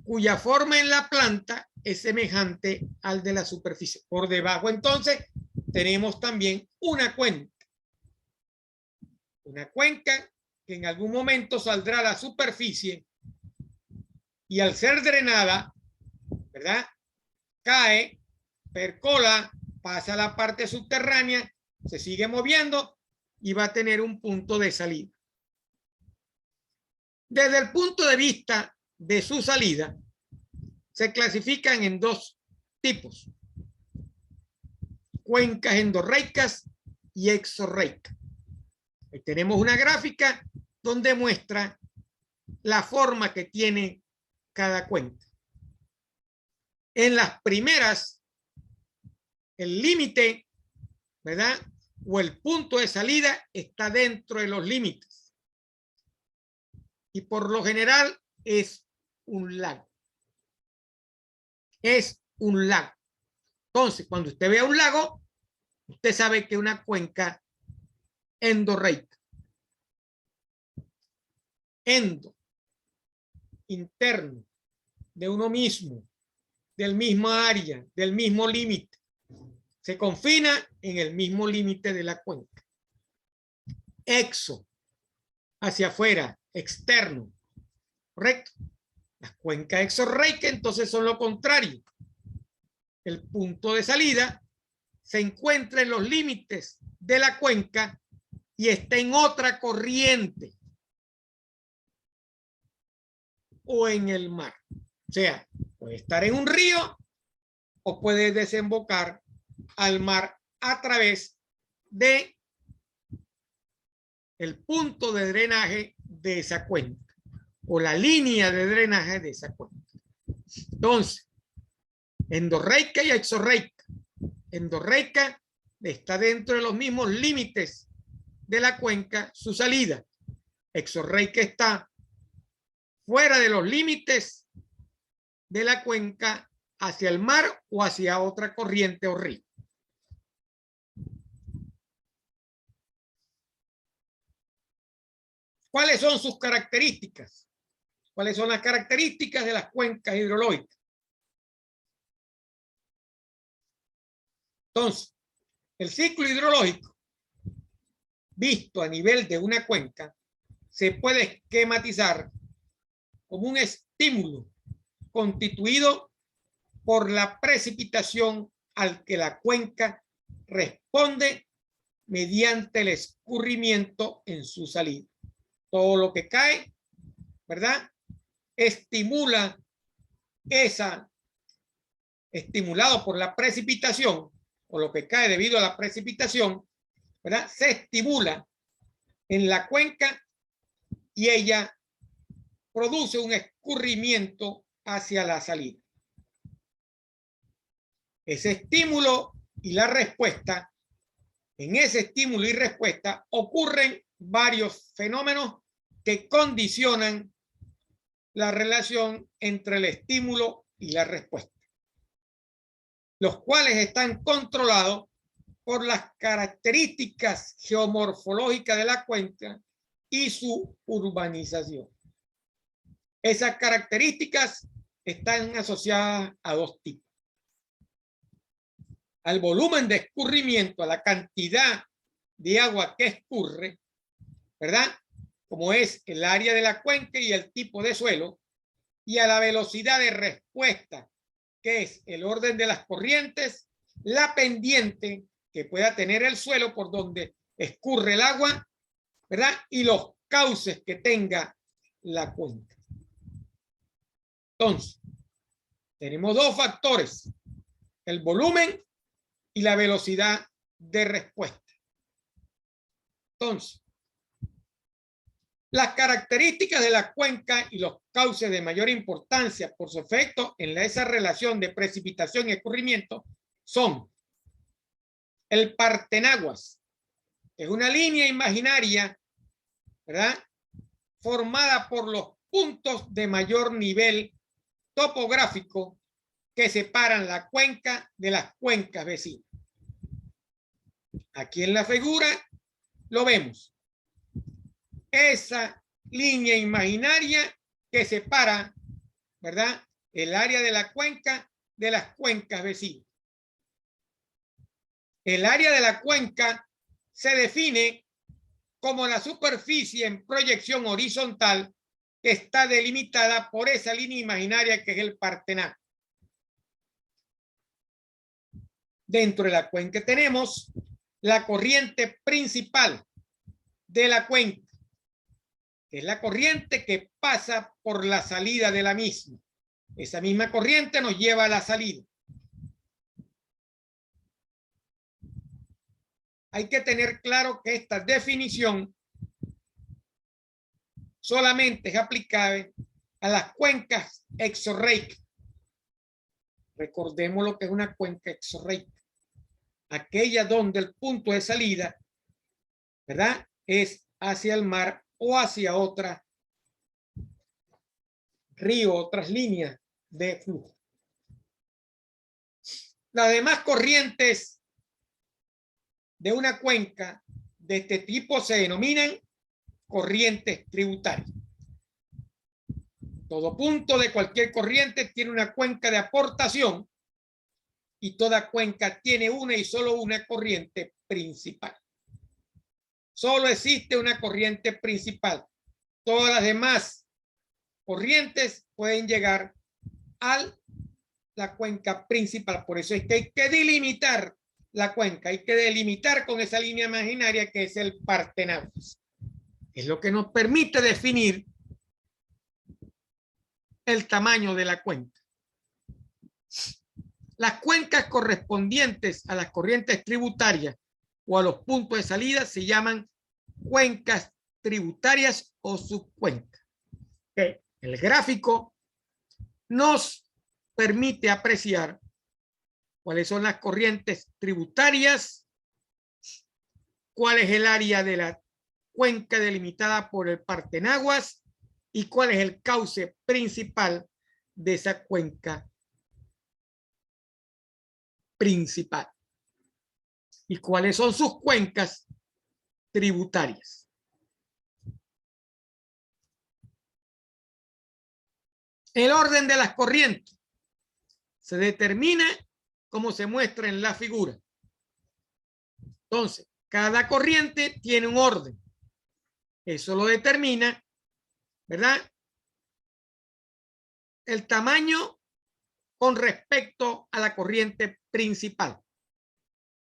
cuya forma en la planta es semejante al de la superficie. Por debajo, entonces, tenemos también una cuenca. Una cuenca que en algún momento saldrá a la superficie y al ser drenada, ¿verdad? Cae, percola, pasa a la parte subterránea, se sigue moviendo y va a tener un punto de salida. Desde el punto de vista de su salida, se clasifican en dos tipos: cuencas endorreicas y exorreicas. Ahí tenemos una gráfica donde muestra la forma que tiene cada cuenca. En las primeras, el límite, ¿verdad? O el punto de salida está dentro de los límites. Y por lo general es un lago. Es un lago. Entonces, cuando usted vea un lago, usted sabe que es una cuenca endorreica. endo, interno, de uno mismo, del mismo área, del mismo límite. Se confina en el mismo límite de la cuenca. Exo, hacia afuera, externo, ¿correcto? Las cuencas exorreicas entonces son lo contrario. El punto de salida se encuentra en los límites de la cuenca y está en otra corriente o en el mar. O sea, puede estar en un río o puede desembocar al mar a través de el punto de drenaje de esa cuenca o la línea de drenaje de esa cuenca. Entonces, endorreica y exorreica. Endorreica está dentro de los mismos límites de la cuenca, su salida. Exorreica está fuera de los límites de la cuenca hacia el mar o hacia otra corriente o río. ¿Cuáles son sus características? ¿Cuáles son las características de las cuencas hidrológicas? Entonces, el ciclo hidrológico, visto a nivel de una cuenca, se puede esquematizar como un estímulo constituido por la precipitación al que la cuenca responde mediante el escurrimiento en su salida. Todo lo que cae, ¿verdad? Estimula estimulado por la precipitación, o lo que cae debido a la precipitación, ¿verdad? Se estimula en la cuenca y ella produce un escurrimiento hacia la salida. Ese estímulo y la respuesta, en ese estímulo y respuesta ocurren varios fenómenos que condicionan la relación entre el estímulo y la respuesta, los cuales están controlados por las características geomorfológicas de la cuenca y su urbanización. Esas características están asociadas a dos tipos: al volumen de escurrimiento, a la cantidad de agua que escurre, ¿verdad? Como es el área de la cuenca y el tipo de suelo, y a la velocidad de respuesta, que es el orden de las corrientes, la pendiente que pueda tener el suelo por donde escurre el agua, ¿verdad? Y los cauces que tenga la cuenca. Entonces, tenemos dos factores: el volumen y la velocidad de respuesta. Entonces, las características de la cuenca y los cauces de mayor importancia por su efecto en esa relación de precipitación y escurrimiento son el partenaguas, que es una línea imaginaria, ¿verdad?, formada por los puntos de mayor nivel topográfico que separan la cuenca de las cuencas vecinas. Aquí en la figura lo vemos. Esa línea imaginaria que separa, ¿verdad?, el área de la cuenca de las cuencas vecinas. El área de la cuenca se define como la superficie en proyección horizontal que está delimitada por esa línea imaginaria que es el partenario. Dentro de la cuenca tenemos la corriente principal de la cuenca, que es la corriente que pasa por la salida de la misma. Esa misma corriente nos lleva a la salida. Hay que tener claro que esta definición solamente es aplicable a las cuencas exorreicas. Recordemos lo que es una cuenca exorreica: aquella donde el punto de salida, ¿verdad?, es hacia el mar o hacia otra río, otras líneas de flujo. Las demás corrientes de una cuenca de este tipo se denominan corrientes tributarias. Todo punto de cualquier corriente tiene una cuenca de aportación y toda cuenca tiene una y solo una corriente principal. Solo existe una corriente principal. Todas las demás corrientes pueden llegar a la cuenca principal. Por eso es que hay que delimitar la cuenca. Hay que delimitar con esa línea imaginaria que es el partenaguas. Es lo que nos permite definir el tamaño de la cuenca. Las cuencas correspondientes a las corrientes tributarias o a los puntos de salida se llaman cuencas tributarias o subcuencas. El gráfico nos permite apreciar cuáles son las corrientes tributarias, cuál es el área de la cuenca delimitada por el partenaguas y cuál es el cauce principal de esa cuenca principal y cuáles son sus cuencas tributarias. El orden de las corrientes se determina como se muestra en la figura. Entonces, cada corriente tiene un orden. Eso lo determina, ¿verdad? El tamaño con respecto a la corriente principal.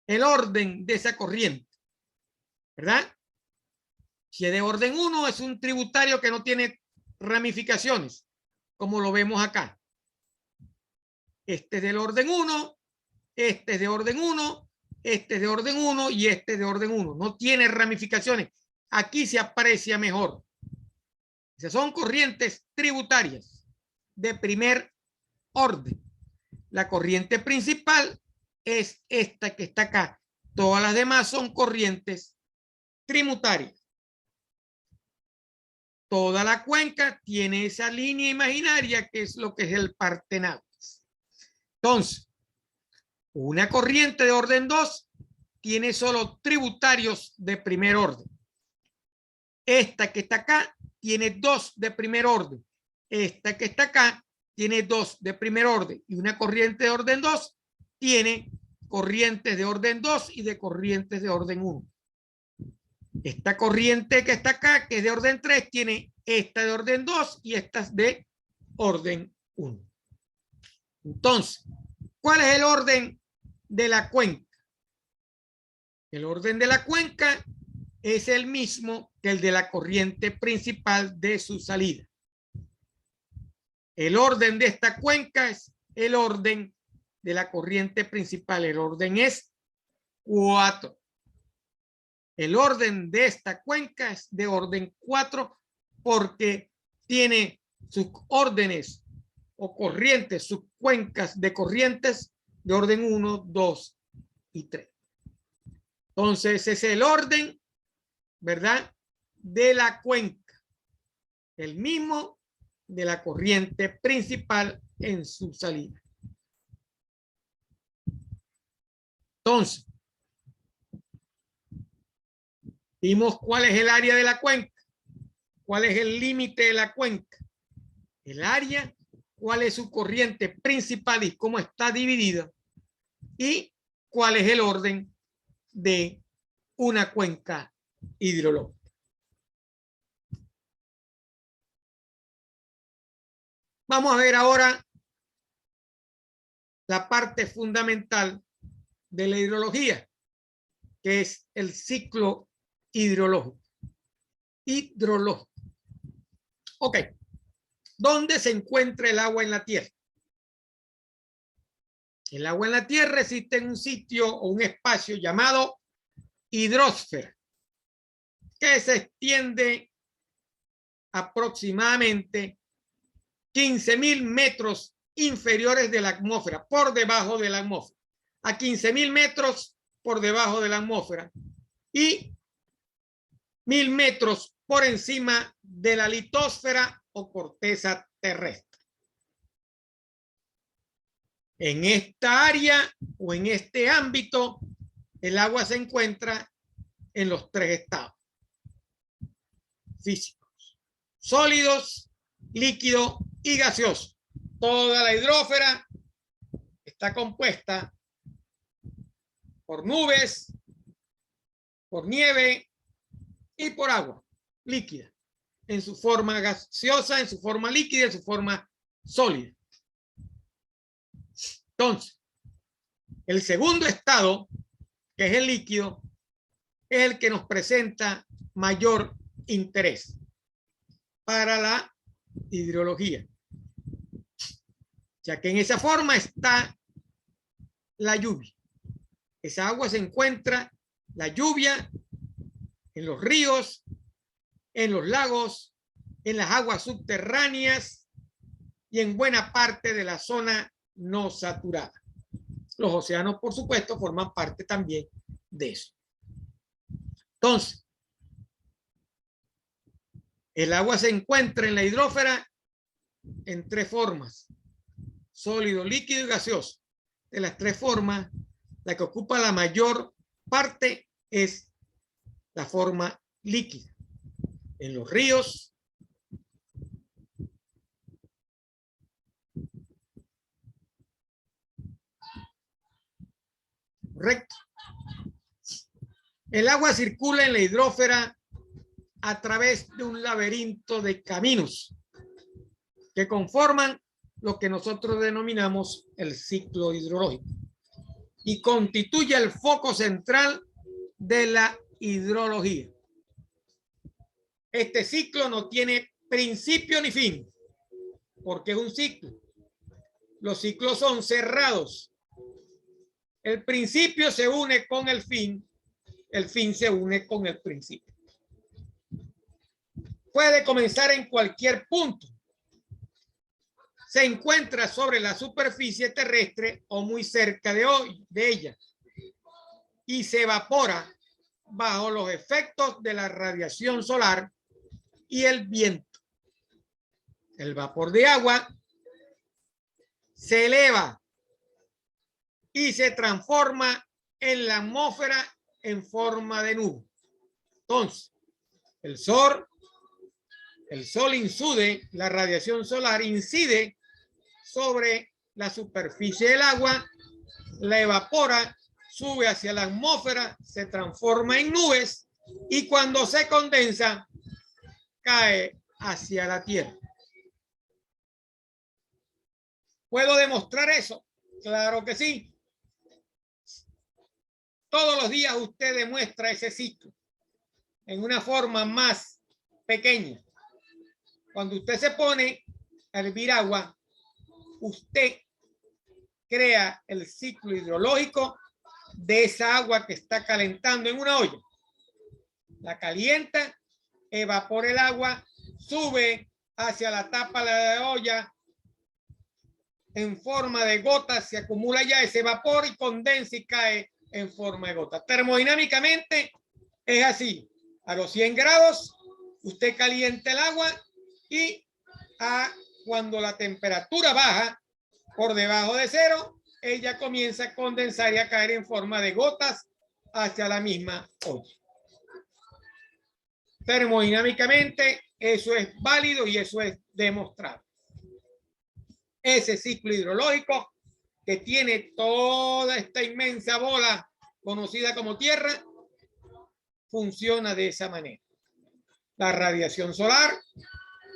El orden de esa corriente, ¿verdad? Si es de orden 1, es un tributario que no tiene ramificaciones, como lo vemos acá. Este es del orden 1, este es de orden 1, este es de orden 1 y este es de orden 1. No tiene ramificaciones. Aquí se aprecia mejor. Esas son corrientes tributarias de primer orden. La corriente principal es esta que está acá. Todas las demás son corrientes tributarias. Toda la cuenca tiene esa línea imaginaria que es lo que es el partenaguas. Entonces, una corriente de orden 2 tiene solo tributarios de primer orden. Esta que está acá tiene 2 de primer orden. Esta que está acá tiene 2 de primer orden. Y una corriente de orden 2 tiene corrientes de orden 2 y de corrientes de orden 1. Esta corriente que está acá, que es de orden 3, tiene esta de orden 2 y estas de orden 1. Entonces, ¿cuál es el orden de la cuenca? El orden de la cuenca es el mismo que el de la corriente principal de su salida. El orden de esta cuenca es el orden de la corriente principal. El orden es 4. El orden de esta cuenca es de orden 4 porque tiene sus órdenes o corrientes, sus cuencas de corrientes de orden 1, 2 y 3. Entonces es el orden, ¿verdad?, de la cuenca, el mismo de la corriente principal en su salida. Entonces, vimos cuál es el área de la cuenca, cuál es el límite de la cuenca, el área, cuál es su corriente principal y cómo está dividida, y cuál es el orden de una cuenca hidrológica. Vamos a ver ahora la parte fundamental de la hidrología, que es el ciclo hidrológico. Ok. ¿Dónde se encuentra el agua en la Tierra? El agua en la Tierra existe en un sitio o un espacio llamado hidrosfera, que se extiende aproximadamente 15.000 metros inferiores de la atmósfera, por debajo de la atmósfera, a 15.000 metros por debajo de la atmósfera y 1.000 metros por encima de la litosfera o corteza terrestre. En esta área o en este ámbito, el agua se encuentra en los 3 estados físicos: sólidos, líquido y gaseoso. Toda la hidrósfera está compuesta por nubes, por nieve y por agua líquida, en su forma gaseosa, en su forma líquida, en su forma sólida. Entonces, el segundo estado, que es el líquido, es el que nos presenta mayor interés para la hidrología, ya que en esa forma está la lluvia. Esa agua se encuentra, la lluvia, en los ríos, en los lagos, en las aguas subterráneas y en buena parte de la zona no saturada. Los océanos, por supuesto, forman parte también de eso. Entonces, el agua se encuentra en la hidrósfera en tres formas: sólido, líquido y gaseoso. De las tres formas, la que ocupa la mayor parte es la forma líquida. En los ríos, correcto. El agua circula en la hidrósfera a través de un laberinto de caminos que conforman lo que nosotros denominamos el ciclo hidrológico y constituye el foco central de la hidrología. Este ciclo no tiene principio ni fin, porque es un ciclo. Los ciclos son cerrados. El principio se une con el fin se une con el principio. Puede comenzar en cualquier punto. Se encuentra sobre la superficie terrestre o muy cerca de ella y se evapora bajo los efectos de la radiación solar y el viento. El vapor de agua se eleva y se transforma en la atmósfera en forma de nube. Entonces, el sol incide, la radiación solar incide sobre la superficie del agua, la evapora, sube hacia la atmósfera, se transforma en nubes y cuando se condensa, cae hacia la Tierra. ¿Puedo demostrar eso? Claro que sí. Todos los días usted demuestra ese ciclo en una forma más pequeña. Cuando usted se pone a hervir agua, usted crea el ciclo hidrológico de esa agua que está calentando en una olla. La calienta, evapora el agua, sube hacia la tapa de la olla en forma de gotas, se acumula ya ese vapor y condensa y cae en forma de gota. Termodinámicamente es así. A los 100 grados, usted calienta el agua y cuando la temperatura baja por debajo de cero, ella comienza a condensar y a caer en forma de gotas hacia la misma olla. Termodinámicamente, eso es válido y eso es demostrado. Ese ciclo hidrológico que tiene toda esta inmensa bola conocida como Tierra, funciona de esa manera. La radiación solar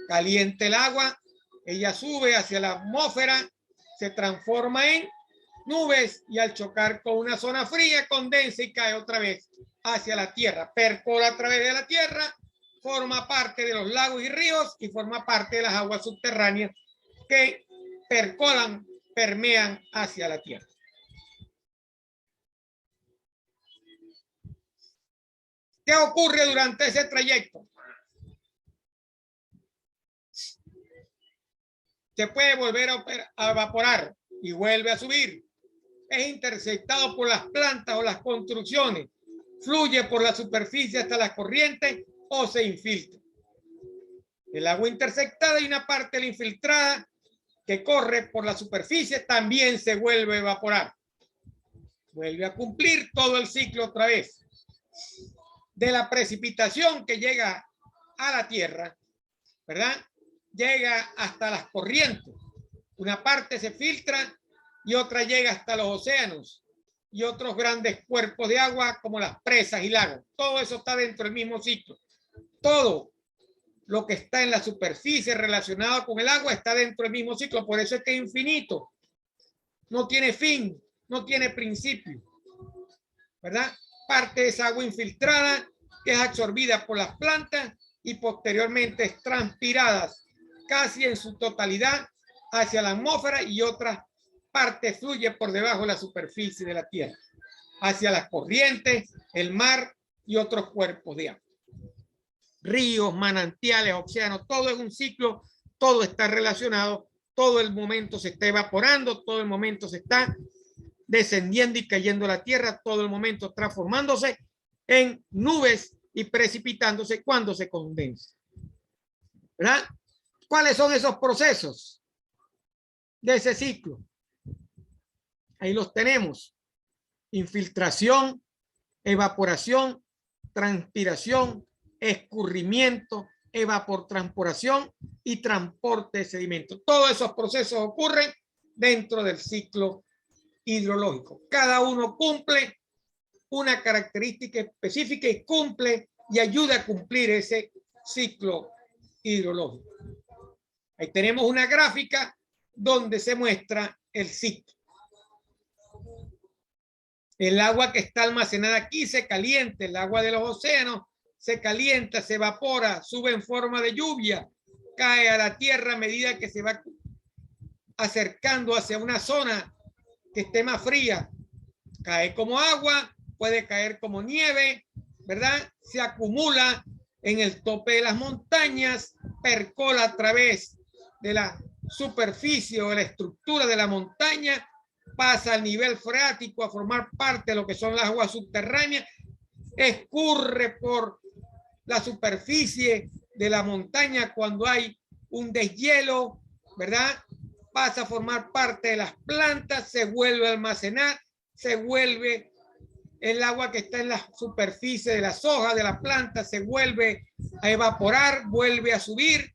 calienta el agua, ella sube hacia la atmósfera, se transforma en nubes y al chocar con una zona fría condensa y cae otra vez hacia la Tierra, percola a través de la Tierra, forma parte de los lagos y ríos y forma parte de las aguas subterráneas que percolan, permean hacia la Tierra. ¿Qué ocurre durante ese trayecto? Se puede volver a evaporar y vuelve a subir. Es interceptado por las plantas o las construcciones. Fluye por la superficie hasta las corrientes o se infiltra. El agua interceptada y una parte de la infiltrada que corre por la superficie también se vuelve a evaporar. Vuelve a cumplir todo el ciclo otra vez. De la precipitación que llega a la Tierra, ¿verdad? llega hasta las corrientes. Una parte se filtra y otra llega hasta los océanos y otros grandes cuerpos de agua como las presas y lagos. Todo eso está dentro del mismo ciclo. Todo lo que está en la superficie relacionado con el agua está dentro del mismo ciclo. Por eso es que es infinito. No tiene fin, no tiene principio, ¿verdad? Parte de esa agua infiltrada que es absorbida por las plantas y posteriormente es transpirada casi en su totalidad hacia la atmósfera y otra parte fluye por debajo de la superficie de la tierra, hacia las corrientes, el mar y otros cuerpos de agua. Ríos, manantiales, océanos, todo es un ciclo, todo está relacionado, todo el momento se está evaporando, todo el momento se está descendiendo y cayendo a la tierra, todo el momento transformándose en nubes y precipitándose cuando se condensa. ¿Verdad? ¿Cuáles son esos procesos de ese ciclo? Ahí los tenemos. Infiltración, evaporación, transpiración, escurrimiento, evapotranspiración y transporte de sedimentos. Todos esos procesos ocurren dentro del ciclo hidrológico. Cada uno cumple una característica específica y cumple y ayuda a cumplir ese ciclo hidrológico. Ahí tenemos una gráfica donde se muestra el ciclo. El agua que está almacenada aquí se calienta, el agua de los océanos se calienta, se evapora, sube en forma de lluvia, cae a la tierra a medida que se va acercando hacia una zona que esté más fría. Cae como agua, puede caer como nieve, ¿verdad? Se acumula en el tope de las montañas, percola a través de la superficie o de la estructura de la montaña, pasa al nivel freático a formar parte de lo que son las aguas subterráneas, escurre por la superficie de la montaña cuando hay un deshielo, ¿verdad? Pasa a formar parte de las plantas, se vuelve a almacenar, se vuelve el agua que está en la superficie de las hojas de la planta, se vuelve a evaporar, vuelve a subir,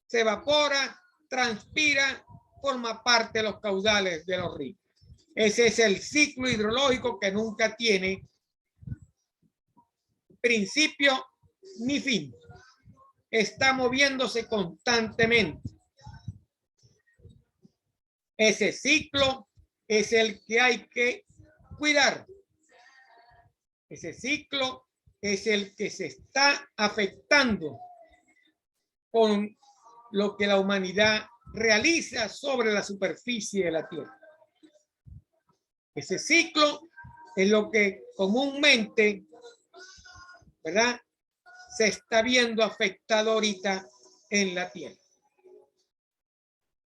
se evapora, transpira, forma parte de los caudales de los ríos. Ese es el ciclo hidrológico que nunca tiene principio ni fin. Está moviéndose constantemente. Ese ciclo es el que hay que cuidar. Ese ciclo es el que se está afectando con lo que la humanidad realiza sobre la superficie de la Tierra. Ese ciclo es lo que comúnmente, ¿verdad?, se está viendo afectado ahorita en la Tierra.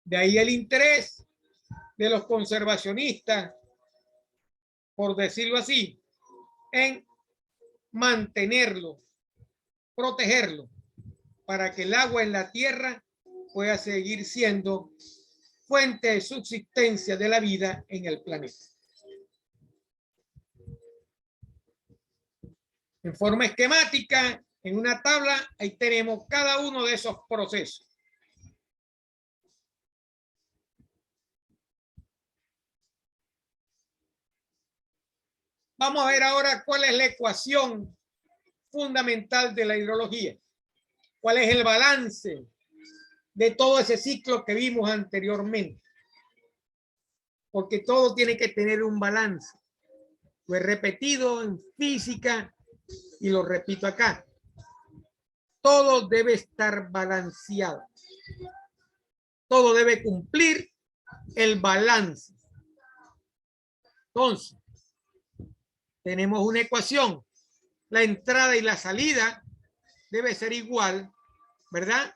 De ahí el interés de los conservacionistas, por decirlo así, en mantenerlo, protegerlo, para que el agua en la tierra pueda seguir siendo fuente de subsistencia de la vida en el planeta. En forma esquemática, en una tabla, ahí tenemos cada uno de esos procesos. Vamos a ver ahora cuál es la ecuación fundamental de la hidrología. ¿Cuál es el balance de todo ese ciclo que vimos anteriormente? Porque todo tiene que tener un balance. Lo he repetido en física y lo repito acá. Todo debe estar balanceado. Todo debe cumplir el balance. Entonces, tenemos una ecuación. La entrada y la salida debe ser igual, ¿verdad?,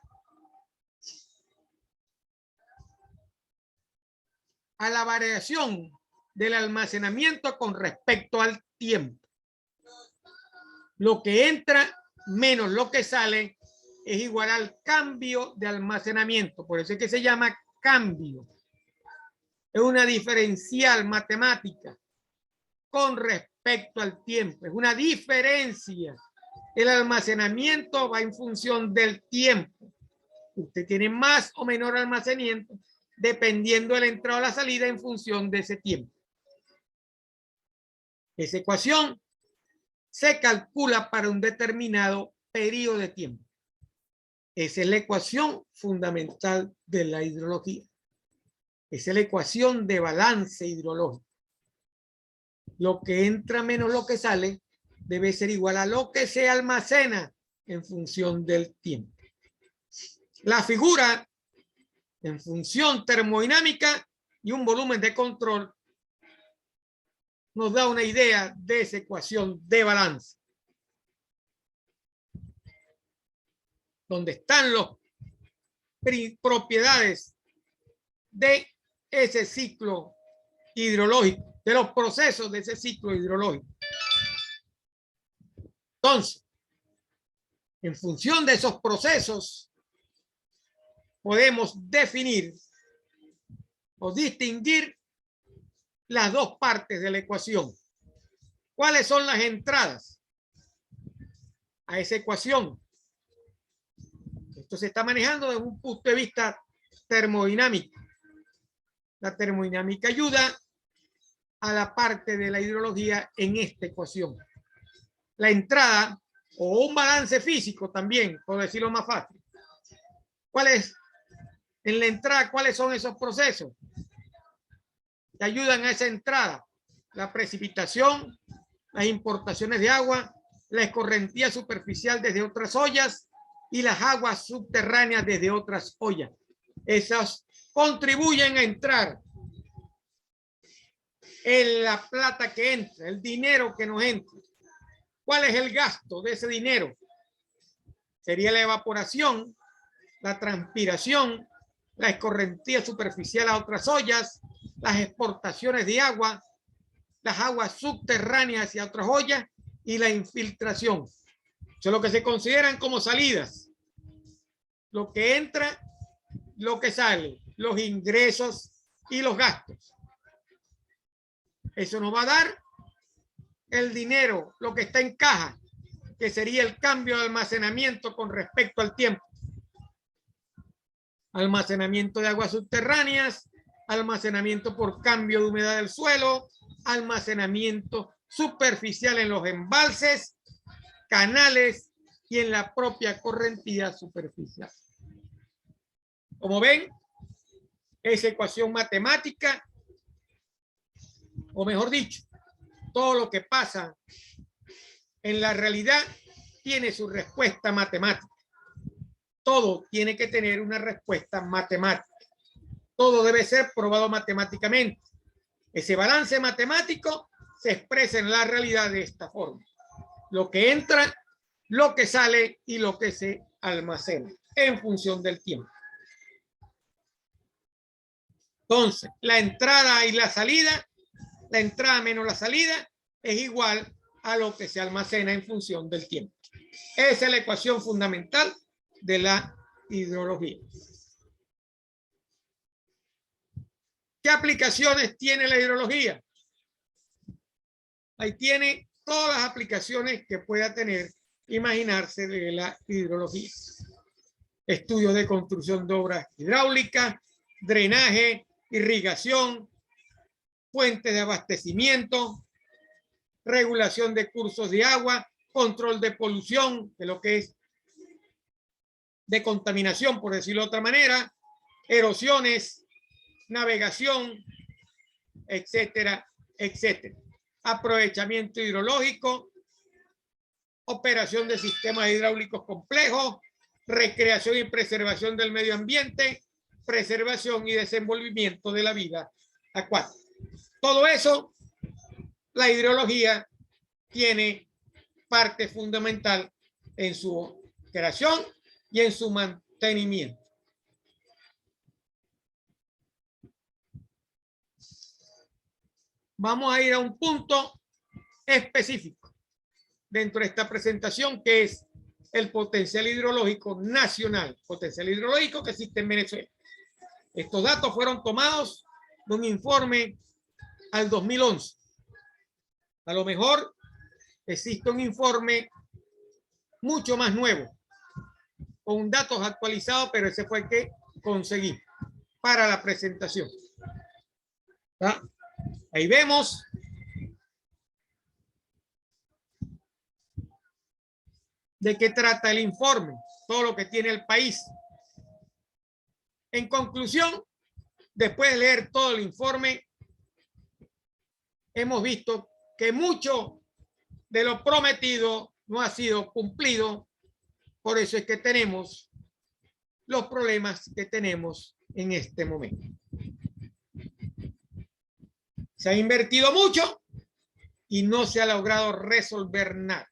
a la variación del almacenamiento con respecto al tiempo. Lo que entra menos lo que sale es igual al cambio de almacenamiento. Por eso es que se llama cambio. Es una diferencial matemática con respecto al tiempo. Es una diferencia. El almacenamiento va en función del tiempo. Usted tiene más o menor almacenamiento dependiendo de la entrada o la salida en función de ese tiempo. Esa ecuación se calcula para un determinado periodo de tiempo. Esa es la ecuación fundamental de la hidrología. Esa es la ecuación de balance hidrológico. Lo que entra menos lo que sale debe ser igual a lo que se almacena en función del tiempo. La figura en función termodinámica y un volumen de control nos da una idea de esa ecuación de balance, donde están las propiedades de ese ciclo hidrológico, de los procesos de ese ciclo hidrológico. Entonces, en función de esos procesos, podemos definir o distinguir las dos partes de la ecuación. ¿Cuáles son las entradas a esa ecuación? Esto se está manejando desde un punto de vista termodinámico. La termodinámica ayuda a la parte de la hidrología en esta ecuación. La entrada o un balance físico también, por decirlo más fácil. ¿Cuál es? En la entrada, ¿cuáles son esos procesos que ayudan a esa entrada? La precipitación, las importaciones de agua, la escorrentía superficial desde otras ollas y las aguas subterráneas desde otras ollas. Esas contribuyen a entrar en la plata que entra, el dinero que nos entra. ¿Cuál es el gasto de ese dinero? Sería la evaporación, la transpiración, la escorrentía superficial a otras ollas, las exportaciones de agua, las aguas subterráneas hacia otras ollas y la infiltración. Eso es lo que se consideran como salidas. Lo que entra, lo que sale, los ingresos y los gastos. Eso nos va a dar el dinero, lo que está en caja, que sería el cambio de almacenamiento con respecto al tiempo. Almacenamiento de aguas subterráneas, almacenamiento por cambio de humedad del suelo, almacenamiento superficial en los embalses, canales y en la propia correntía superficial. Como ven, esa ecuación matemática, o mejor dicho, todo lo que pasa en la realidad tiene su respuesta matemática. Todo tiene que tener una respuesta matemática. Todo debe ser probado matemáticamente. Ese balance matemático se expresa en la realidad de esta forma. Lo que entra, lo que sale y lo que se almacena en función del tiempo. Entonces, la entrada y la salida, la entrada menos la salida es igual a lo que se almacena en función del tiempo. Esa es la ecuación fundamental de la hidrología. ¿Qué aplicaciones tiene la hidrología? Ahí tiene todas las aplicaciones que pueda tener, imaginarse, de la hidrología. Estudios de construcción de obras hidráulicas, drenaje, irrigación, fuentes de abastecimiento, regulación de cursos de agua, control de polución, de lo que es de contaminación, por decirlo de otra manera, erosiones, navegación, etcétera, etcétera. Aprovechamiento hidrológico, operación de sistemas hidráulicos complejos, recreación y preservación del medio ambiente, preservación y desenvolvimiento de la vida acuática. Todo eso, la hidrología tiene parte fundamental en su creación y en su mantenimiento. Vamos a ir a un punto específico dentro de esta presentación, que es el potencial hidrológico nacional, potencial hidrológico que existe en Venezuela. Estos datos fueron tomados de un informe al 2011. A lo mejor existe un informe mucho más nuevo, con datos actualizados, pero ese fue el que conseguí para la presentación. ¿Ah? Ahí vemos de qué trata el informe, todo lo que tiene el país. En conclusión, después de leer todo el informe, hemos visto que mucho de lo prometido no ha sido cumplido. Por eso es que tenemos los problemas que tenemos en este momento. Se ha invertido mucho y no se ha logrado resolver nada.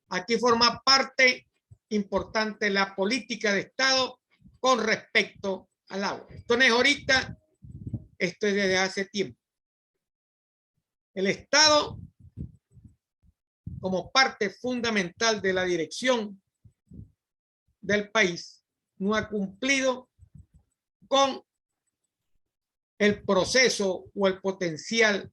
Aquí forma parte importante la política de Estado con respecto al agua. Esto no es ahorita, esto es desde hace tiempo. El Estado, como parte fundamental de la dirección del país, no ha cumplido con el proceso o el potencial,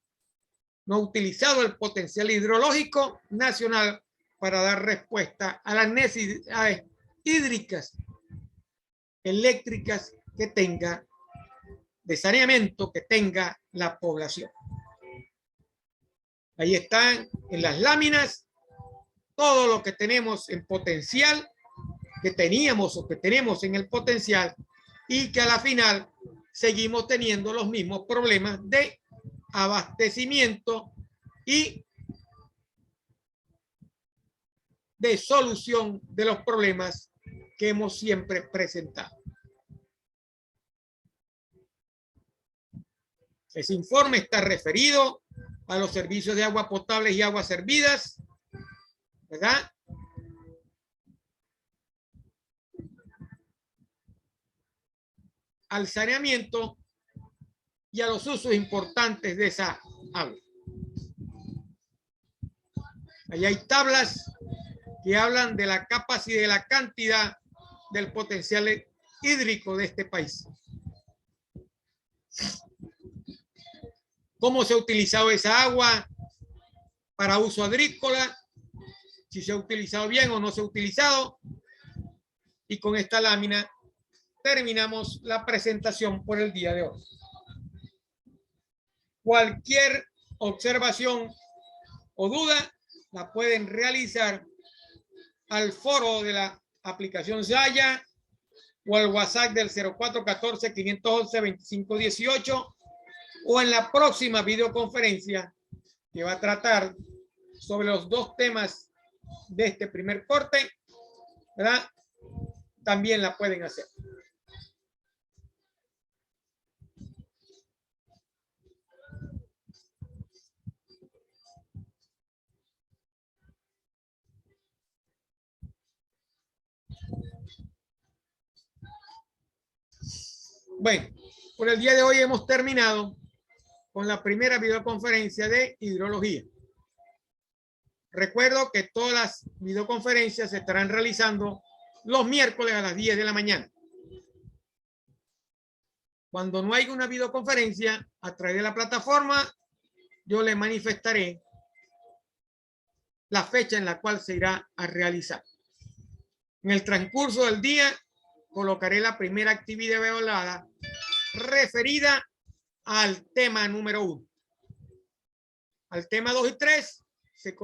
no ha utilizado el potencial hidrológico nacional para dar respuesta a las necesidades hídricas, eléctricas que tenga, de saneamiento que tenga la población. Ahí están en las láminas todo lo que tenemos en potencial, que teníamos o que tenemos en el potencial, y que a la final seguimos teniendo los mismos problemas de abastecimiento y de solución de los problemas que hemos siempre presentado. Ese informe está referido a los servicios de agua potable y aguas servidas, ¿verdad? Al saneamiento y a los usos importantes de esa agua. Allá hay tablas que hablan de la capacidad y de la cantidad del potencial hídrico de este país. Cómo se ha utilizado esa agua para uso agrícola, si se ha utilizado bien o no se ha utilizado. Y con esta lámina terminamos la presentación por el día de hoy. Cualquier observación o duda la pueden realizar al foro de la aplicación Zaya o al WhatsApp del 0414-511-2518 o en la próxima videoconferencia que va a tratar sobre los dos temas de este primer corte, ¿verdad? También la pueden hacer. Bueno, por el día de hoy hemos terminado con la primera videoconferencia de hidrología. Recuerdo que todas las videoconferencias se estarán realizando los miércoles a las 10 de la mañana. Cuando no haya una videoconferencia a través de la plataforma, yo le manifestaré la fecha en la cual se irá a realizar. En el transcurso del día, colocaré la primera actividad evaluada referida al tema número 1. Al tema 2 y 3 se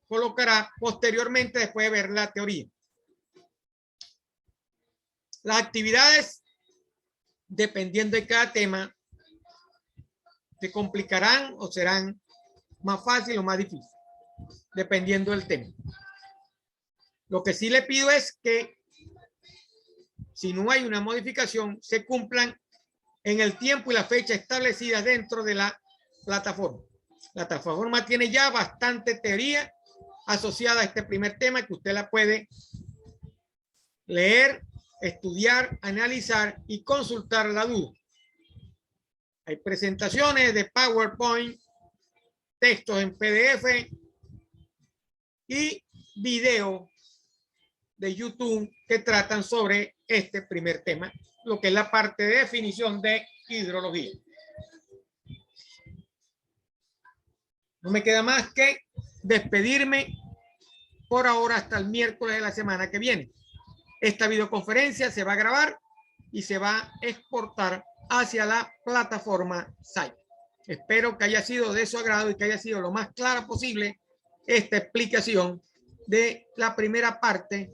colocará posteriormente después de ver la teoría. Las actividades, dependiendo de cada tema, se complicarán o serán más fácil o más difícil, dependiendo del tema. Lo que sí le pido es que, si no hay una modificación, se cumplan en el tiempo y la fecha establecida dentro de la plataforma. La plataforma tiene ya bastante teoría asociada a este primer tema que usted la puede leer, estudiar, analizar y consultar la duda. Hay presentaciones de PowerPoint, textos en PDF y video de YouTube que tratan sobre este primer tema, lo que es la parte de definición de hidrología. No me queda más que despedirme por ahora hasta el miércoles de la semana que viene. Esta videoconferencia se va a grabar y se va a exportar hacia la plataforma Skype. Espero que haya sido de su agrado y que haya sido lo más clara posible esta explicación de la primera parte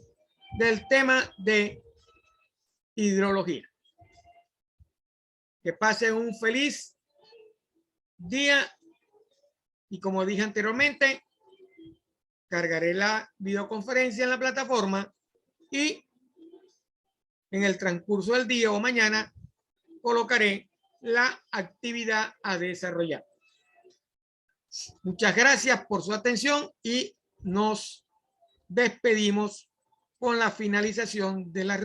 del tema de hidrología. Que pasen un feliz día y, como dije anteriormente, cargaré la videoconferencia en la plataforma y en el transcurso del día o mañana colocaré la actividad a desarrollar. Muchas gracias por su atención y nos despedimos con la finalización de la reunión.